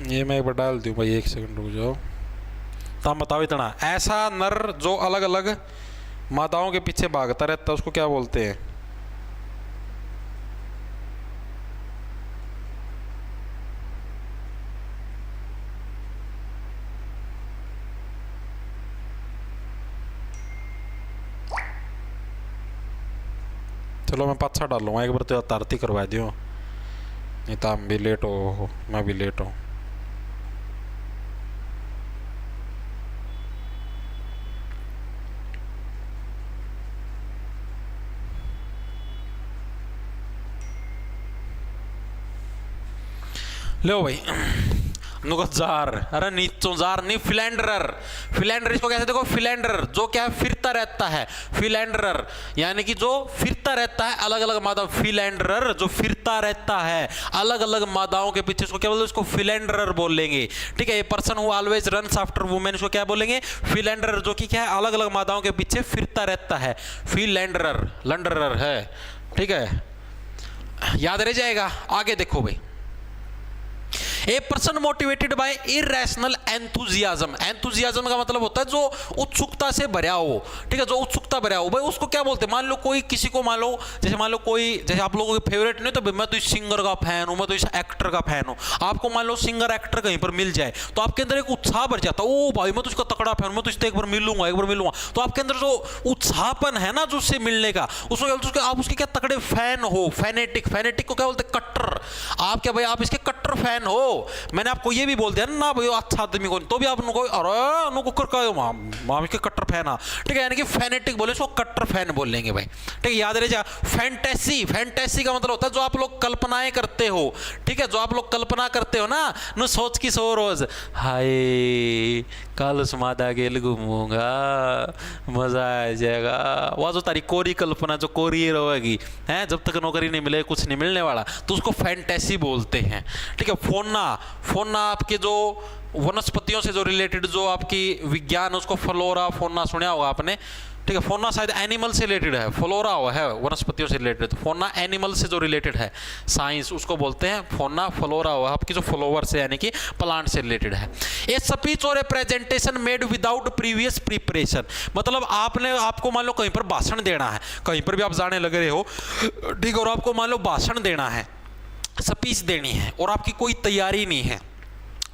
ये मैं एक बार डाल दूं भाई, एक सेकंड रुक जाओ। तो हम बताओ इतना, ऐसा नर जो अलग अलग मादाओं के पीछे भागता रहता है उसको क्या बोलते हैं। चलो मैं पाछा डालूंगा एक बार, तो तारती करवा दियो, नहीं तो हम भी लेट हो, मैं भी लेट हूँ। लो भाई, जार, अरे नीचो जार नहीं, फिलेंडरर। फिलेंडर इसको कैसे देखो, फिलेंडर जो क्या है, फिरता रहता है, फिलेंडरर यानी कि जो फिरता रहता है अलग अलग मादा, फिलेंडरर जो फिरता रहता है अलग अलग मादाओं के पीछे, इसको क्या बोलते हैं, इसको फिलेंडरर बोल लेंगे। ठीक है, ये person who always runs after women, इसको क्या बोलेंगे, फिलेंडरर, जो कि क्या है, अलग अलग मादाओं के पीछे फिरता रहता है, फिलेंडरर, लंडरर है। ठीक है, याद रह जाएगा। आगे देखो भाई, a person motivated by irrational enthusiasm. Enthusiasm का मतलब होता है जो उत्सुकता से भरा हो। ठीक है, जो उत्सुकता भरा हो भाई, उसको क्या बोलते हैं। मान लो कोई किसी को, मान लो कोई, जैसे आप लोगों के फेवरेट नहीं, तो मैं तो इस सिंगर का फैन हूं, मैं तो इस एक्टर का फैन हूं। आपको मान लो सिंगर एक्टर कहीं पर मिल जाए तो आपके अंदर एक उत्साह भर जाता है, ओ भाई मैं तो इसका तकड़ा फैन हूं, मैं तो इससे एक बार मिलूंगा। तो आपके अंदर जो उत्साहपन है ना, जो उससे मिलने का, उसको क्या बोलते हैं, आप उसके क्या तकड़े फैन हो, फैनेटिक। फैनेटिक को क्या बोलते हैं, कट्टर। आप क्या भाई, आप इसके कट्टर फैन हो। मैंने आपको ये भी बोल दिया ना भाई, अच्छा आदमी को, तो भी आप उनको अरे उनको के कट्टर फैन। ठीक है, यानी कि फैनेटिक बोले उसको कट्टर फैन बोल लेंगे भाई। ठीक है, याद रह जा। फैंटेसी, फैंटेसी का मतलब होता है जो आप लोग कल्पनाएं करते हो। ठीक है, जो आप लोग कल्पना करते हो ना, नो सोच की सो रोज, हाय कल उस मादा गेल घूमूंगा, मजा आ जाएगा। वह जो तारी कोरी कल्पना जो कोरी रहेगी है, जब तक नौकरी नहीं मिले कुछ नहीं मिलने वाला, तो उसको फैंटेसी बोलते हैं। ठीक है, फोना आपके जो वनस्पतियों से जो रिलेटेड जो आपकी विज्ञान, उसको फ्लोरा फोना सुना होगा आपने। ठीक है, फोना शायद एनिमल से रिलेटेड है, फ्लोरा है वनस्पतियों से रिलेटेड, तो फोना एनिमल से जो रिलेटेड है साइंस, उसको बोलते हैं फोना। फ्लोरा आपकी जो फ्लोवर से यानी कि प्लांट से रिलेटेड है। ए स्पीच और ए presentation made without previous preparation, मतलब आपको मान लो कहीं पर भाषण देना है, कहीं पर भी आप जाने लग रहे हो, ठीक है, और आपको मान लो भाषण देना है, स्पीच देनी है, और आपकी कोई तैयारी नहीं है।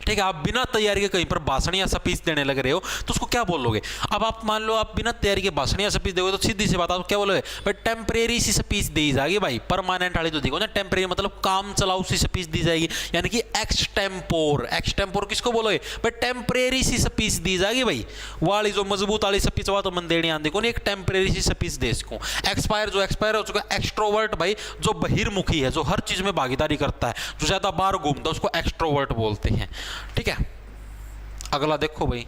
ठीक है, आप बिना तैयारी के कहीं पर भाषण या स्पीच देने लग रहे हो, तो उसको क्या बोलोगे। अब आप मान लो आप बिना तैयारी के भाषण या स्पीच दोगे, तो सीधी सी बात आप क्या बोलोगे भाई, टेम्परेरी सी स्पीच दी जाएगी भाई। परमानेंट वाली तो देखो ना, टेम्परेरी मतलब काम चलाऊ सी स्पीच दी जाएगी, यानी कि एक्सटेम्पोर। एक्सटेम्पोर किसको बोलोगे भाई, टेम्परेरी सी स्पीच दी जाएगी भाई। वाली जो मजबूत वाली स्पीच हुआ तो मन देनी आंधी को, एक टेम्परेरी सी स्पीच दे सकूँ। एक्सपायर हो चुका, एक्सट्रोवर्ट भाई जो बहिर्मुखी है, जो हर चीज में भागीदारी करता है, जो ज्यादा बाहर घूमता है, उसको एक्सट्रोवर्ट बोलते हैं। ठीक है, अगला देखो भाई,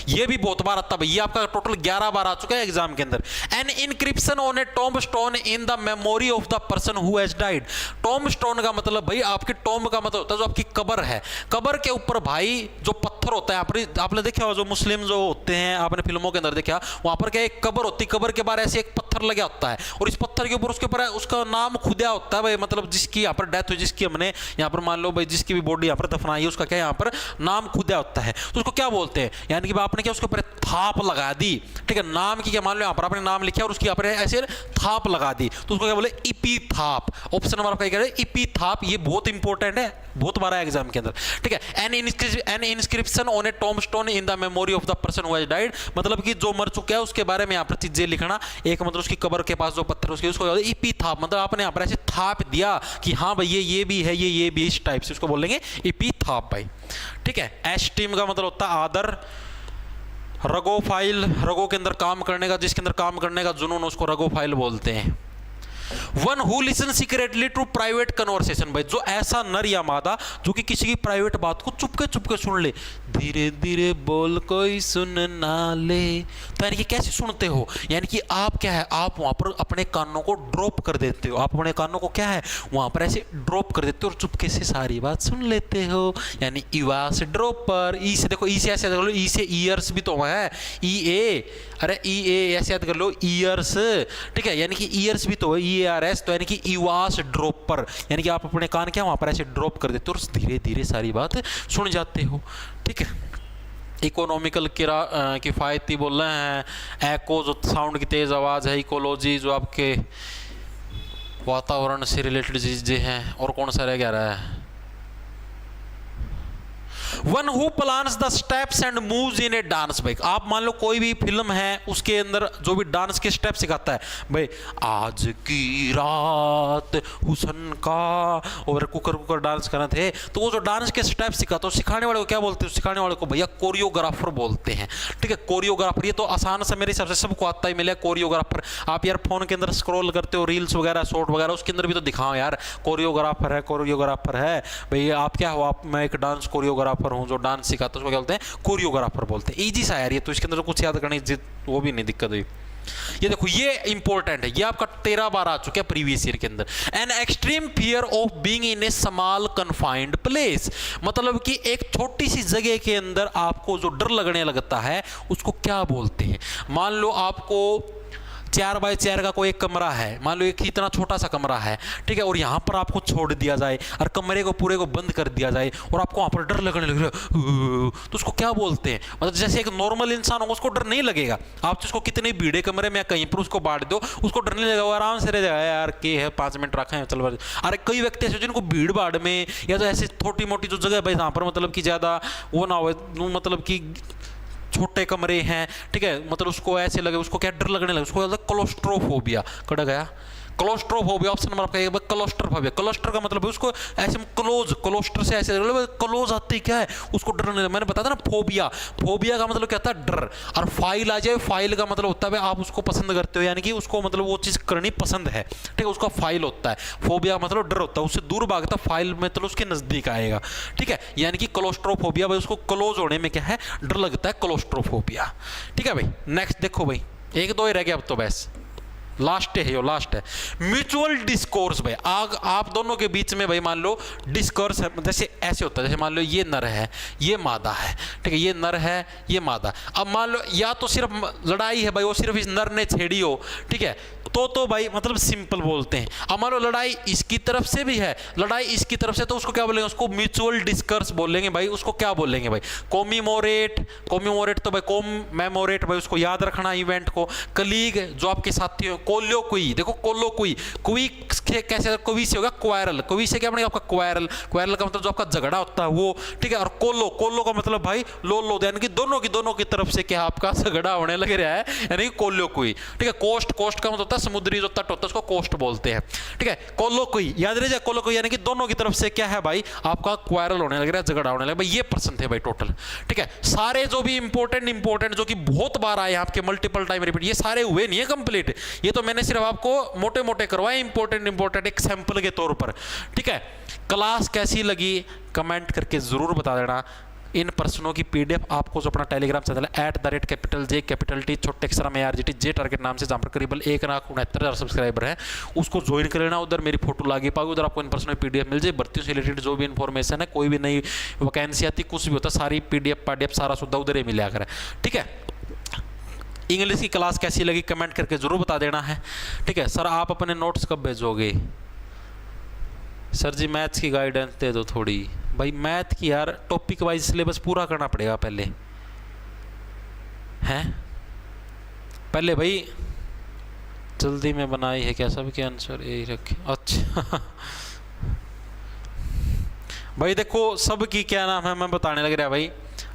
ये भी बहुत बार आता है भाई, ये आपका टोटल 11 बार आ चुका है एग्जाम के अंदर। An inscription on a tombstone in the memory of the person who has died. Tombstone का मतलब भाई, आपके टॉम्ब का मतलब होता है जो आपकी कब्र है, कब्र के ऊपर भाई जो पत्थर होता है, आपने देखा जो मुस्लिम जो होते हैं, आपने फिल्मों के अंदर देखा, वहां पर क्या एक कब्र होती, कब्र के बाहर ऐसे एक पत्थर पत्थर लगा होता है और इस पत्थर के ऊपर उसके ऊपर उसका नाम खुदा होता है भाई, मतलब जिसकी यहाँ पर डेथ हुई, जिसकी हमने यहाँ पर मान लो भाई जिसकी भी बॉडी यहाँ पर दफनाई है उसका क्या यहाँ पर नाम खुदा होता है, तो उसको क्या बोलते हैं, यानी कि आपने क्या उसके ऊपर थाप लगा दी, ठीक है, नाम की क्या मान लो यहाँ पर आपने नाम लिखा और उसकी यहाँ पर ऐसे थाप लगा दी, तो उसको क्या बोले इपीथाप। ऑप्शन नंबर आपका क्या है इपीथाप, ये बहुत इंपॉर्टेंट है, बहुत बार एग्जाम के अंदर, ठीक है। An inscription on a tombstone in the memory of the person who has died, मतलब कि जो मर चुका है उसके बारे में यहाँ पर चीजें लिखना, एक मतलब उसकी कब्र के पास जो पत्थर उसके उसको इपीथाप, मतलब आपने यहाँ पर ऐसे थाप दिया कि हाँ भाई ये भी है, ये भी इस टाइप से उसको बोलेंगे इपीथाप भाई, ठीक है। एस्टीम का मतलब होता है आदर, रगोफाइल, रगों के अंदर काम करने का, जिसके अंदर काम करने का जुनून उसको रगोफाइल बोलते हैं। One who listen secretly to private conversation, भाई जो ऐसा नर या मादा जो कि किसी की प्राइवेट बात को चुपके सुन ले, धीरे धीरे बोल कोई सुन ना ले, तो यानी कि कैसे सुनते हो, यानी कि आप क्या है आप वहां पर अपने कानों को ड्रॉप कर देते हो, आप अपने कानों को क्या है वहां पर ऐसे ड्रॉप कर देते हो और चुपके से सारी बात सुन लेते हो, यानी ईवा से ड्रॉपर, ई से देखो, ई से ऐसे याद कर लो, ई से ईयर्स भी तो है, ई ए, अरे ई ए ऐसे याद कर लो ईयर्स, ठीक है, यानी कि ईयर्स भी तो है EARS, तो यानी कि ईवास ड्रॉपर, यानी कि आप अपने कान क्या वहां पर ऐसे ड्रॉप कर देते हो और धीरे धीरे सारी बात सुन जाते हो, ठीक है। इकोनॉमिकल किफ़ायती बोल रहे हैं, एको जो साउंड की तेज़ आवाज़ है, इकोलॉजी जो आपके वातावरण से रिलेटेड चीज़ें हैं, और कौन सा रह गया रहा है, one who plans the steps and moves in A dance, भाई आप मान लो कोई भी फिल्म है उसके अंदर जो भी डांस के स्टेप सिखाता है, भाई आज की रात हुसन का, और कुकर डांस करना थे, तो वो जो डांस के स्टेप सिखाता है सिखाने वाले को क्या बोलते हैं, सिखाने वाले को भैया कोरियोग्राफर बोलते हैं, ठीक है, कोरियोग्राफर, ये तो आसान से मेरे हिसाब से सबको आता ही मिले कोरियोग्राफर। आप यार फोन के अंदर स्क्रॉल करते हो रील्स वगैरह शॉर्ट वगैरह, उसके अंदर भी तो दिखाओ यार कोरियोग्राफर है, कोरियोग्राफर है, भाई आप क्या हो, आप मैं एक डांस कोरियोग्राफर हूं जो डांस सिखाता है, उसको क्या बोलते हैं कोरियोग्राफर बोलते हैं। इजी सा यार ये तो, इसके अंदर कुछ याद करने की वो भी नहीं दिक्कत हुई। ये देखो ये इंपॉर्टेंट है, ये आपका 13 बार आ चुका है प्रीवियस ईयर के अंदर। An extreme fear of being in A small confined place, मतलब कि एक छोटी सी जगह के अंदर आपको जो डर लगने लगता है उसको क्या बोलते हैं। मान लो आपको 4 बाय 4 का कोई एक कमरा है, मान लो एक इतना छोटा सा कमरा है, ठीक है, और यहाँ पर आपको छोड़ दिया जाए और कमरे को पूरे को बंद कर दिया जाए और आपको वहाँ पर डर लगने लगे, तो उसको क्या बोलते हैं। मतलब जैसे एक नॉर्मल इंसान होगा उसको डर नहीं लगेगा, आप जिसको कितने भीड़े कमरे में या कहीं पर उसको बांट दो उसको डर नहीं लगेगा, वो आराम से रह जाएगा, यार के है 5 मिनट रखे हैं चल। अरे कई व्यक्ति ऐसे जिनको भीड़ भाड़ में या तो ऐसे छोटी मोटी जो जगह भाई जहाँ पर मतलब कि ज़्यादा वो ना हो, मतलब कि छोटे कमरे हैं, ठीक है, मतलब उसको ऐसे लगे, उसको क्या डर लगने लगे, उसको क्लोस्ट्रोफोबिया कड़ा गया, क्लोस्ट्रोफोबिया। ऑप्शन नंबर आपका क्लोस्ट्रोफोबिया, क्लोस्टर का मतलब है उसको ऐसे क्लोज, क्लोस्टर से ऐसे क्लोज आती क्या है उसको डर नहीं, मैंने बताया था ना फोबिया, फोबिया का मतलब क्या होता है डर, और फाइल आ जाए, फाइल का मतलब होता है आप उसको पसंद करते हो, यानी कि उसको मतलब वो चीज़ करनी पसंद है, ठीक है, उसका फाइल होता है। फोबिया मतलब डर होता है, उससे दूर भागता, फाइल में मतलब उसके नज़दीक आएगा, ठीक है, यानी कि क्लोस्ट्रोफोबिया भाई उसको क्लोज होने में क्या है डर लगता है, क्लोस्ट्रोफोबिया, ठीक है भाई। नेक्स्ट देखो भाई 1-2 ही रह गया अब तो, बस लास्ट है, यो लास्ट है म्यूचुअल डिस्कोर्स। भाई आप दोनों के बीच में भाई मान लो डिस्कोर्स है, जैसे ऐसे होता है, जैसे मान लो ये नर है ये मादा है, ठीक है, ये नर है ये मादा, अब मान लो या तो सिर्फ लड़ाई है भाई, वो सिर्फ इस नर ने छेड़ी हो, ठीक है, तो भाई मतलब सिंपल बोलते हैं। अब मान लो लड़ाई इसकी तरफ से भी है, लड़ाई इसकी तरफ से, तो उसको क्या बोलेंगे, उसको म्यूचुअल डिस्कोर्स बोलेंगे भाई। उसको क्या बोलेंगे भाई, कोमीमोरेट, कोमीमोरेट तो भाई कोमेमोरेट भाई उसको याद रखना इवेंट को। कलीग जो आपके साथी हो, कोलोक्वी, देखो कोलोक्वी, क्वी कैसे, क्वी से होगा क्वारल, क्वी से क्या बनेगा आपका क्वारल, क्वारल का मतलब जो आपका झगड़ा होता है वो, ठीक है, और कोलो, कोलो का मतलब भाई लो, यानी कि दोनों की तरफ से क्या आपका झगड़ा होने लग रहा है, यानी कि कोलोक्वी, ठीक है। कोस्ट, कोस्ट का मतलब होता है समुद्री जो तट होता है उसको कोस्ट बोलते हैं, ठीक है। कोलोक्वी याद रह जाए, कोलोक्वी यानी कि दोनों की तरफ से क्या है भाई आपका क्वारल होने लग रहा है, झगड़ा होने लग रहा है। ये पर्सन थे भाई टोटल, ठीक है। सारे जो भी इंपॉर्टेंट जो कि बहुत बार आए आपके मल्टीपल टाइम रिपीट, ये सारे हुए नहीं है कंप्लीट, ये तो मैंने सिर्फ आपको मोटे मोटे करवाए इंपॉर्टेंट एक सैंपल के तौर पर, ठीक है। क्लास कैसी लगी कमेंट करके जरूर बता देना। इन प्रश्नों की पीडीएफ आपको जो अपना टेलीग्राम चैनल @J छोटे अक्षर में RGT J टारगेट नाम से, जहाँ पर करीबन 1,69,000 सब्सक्राइबर हैं, उसको ज्वाइन कर लेना। उधर मेरी फोटो लगी पाओगे, उधर आपको इन प्रश्नों की पीडीएफ मिल जाए। भर्तियों से रिलेटेड जो भी इन्फॉर्मेशन है, कोई भी नई वैकेंसी आती, कुछ भी होता, सारी पीडीएफ सारा सुविधा उधर ही मिला कर, ठीक है। इंग्लिश की क्लास कैसी लगी कमेंट करके ज़रूर बता देना है, ठीक है। सर आप अपने नोट्स कब भेजोगे? सर जी मैथ्स की गाइडेंस दे दो थोड़ी। भाई मैथ की यार टॉपिक वाइज सिलेबस पूरा करना पड़ेगा पहले, हैं पहले भाई। जल्दी में बनाई है क्या? सबके आंसर यही रखे, अच्छा भाई देखो सबकी क्या नाम है मैं बताने लग रहा भाई।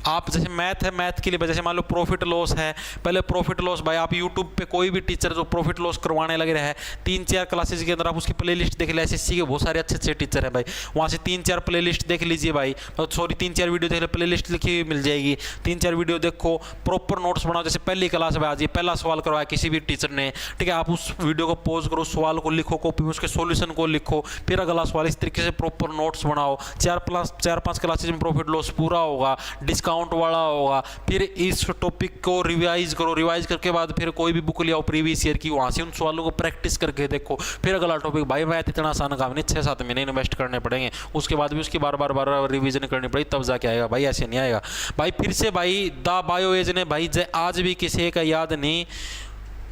आप जैसे मैथ है, मैथ के लिए जैसे मान लो प्रॉफिट लॉस है, पहले प्रॉफिट लॉस भाई आप यूट्यूब पे कोई भी टीचर जो प्रॉफिट लॉस करवाने लग रहा है 3-4 क्लासेस के अंदर आप उसकी प्लेलिस्ट देख ले। एसएससी के बहुत सारे अच्छे अच्छे टीचर हैं भाई, वहाँ से 3-4 प्लेलिस्ट देख लीजिए भाई, सॉरी 3-4 वीडियो देख ले, प्लेलिस्ट लिखी हुई मिल जाएगी। 3-4 वीडियो देखो, प्रॉपर नोट्स बनाओ। जैसे पहली क्लास में आज ये पहला सवाल करवाया किसी भी टीचर ने, ठीक है, आप उस वीडियो को पॉज करो, सवाल को लिखो कॉपी में, उसके सॉल्यूशन को लिखो, फिर अगला सवाल, इस तरीके से प्रॉपर नोट्स बनाओ। 4-5 क्लासेज में प्रॉफिट लॉस पूरा होगा, डिस्काउंट वाला होगा। फिर इस टॉपिक को रिवाइज करो, रिवाइज करके बाद फिर कोई भी बुक लियाओ प्रीवियस ईयर की, वहां से उन सवालों को प्रैक्टिस करके देखो। फिर अगला टॉपिक, भाई मैथ इतना आसान काम नहीं, 6-7 महीने इन्वेस्ट करने पड़ेंगे, उसके बाद भी उसकी बार बार रिवीजन करनी पड़ेगी, तब जाके आएगा भाई, ऐसे नहीं आएगा भाई। फिर से भाई द बायो एज ने भाई आज भी किसी का याद नहीं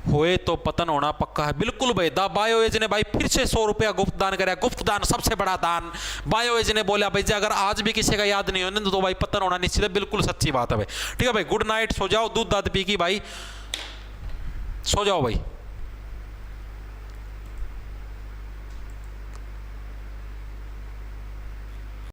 होए तो पतन होना पक्का है। बिल्कुल भाई द बायो एज ने भाई फिर से 100 रुपया गुप्त दान कराया, गुप्त दान सबसे बड़ा दान। बायो एज ने बोला भाई अगर आज भी किसी का याद नहीं होने तो भाई पतन होना निश्चित है। बिल्कुल सच्ची बात है भाई, ठीक है भाई। गुड नाइट, सो जाओ, दूध दाद पी की भाई, सो जाओ भाई।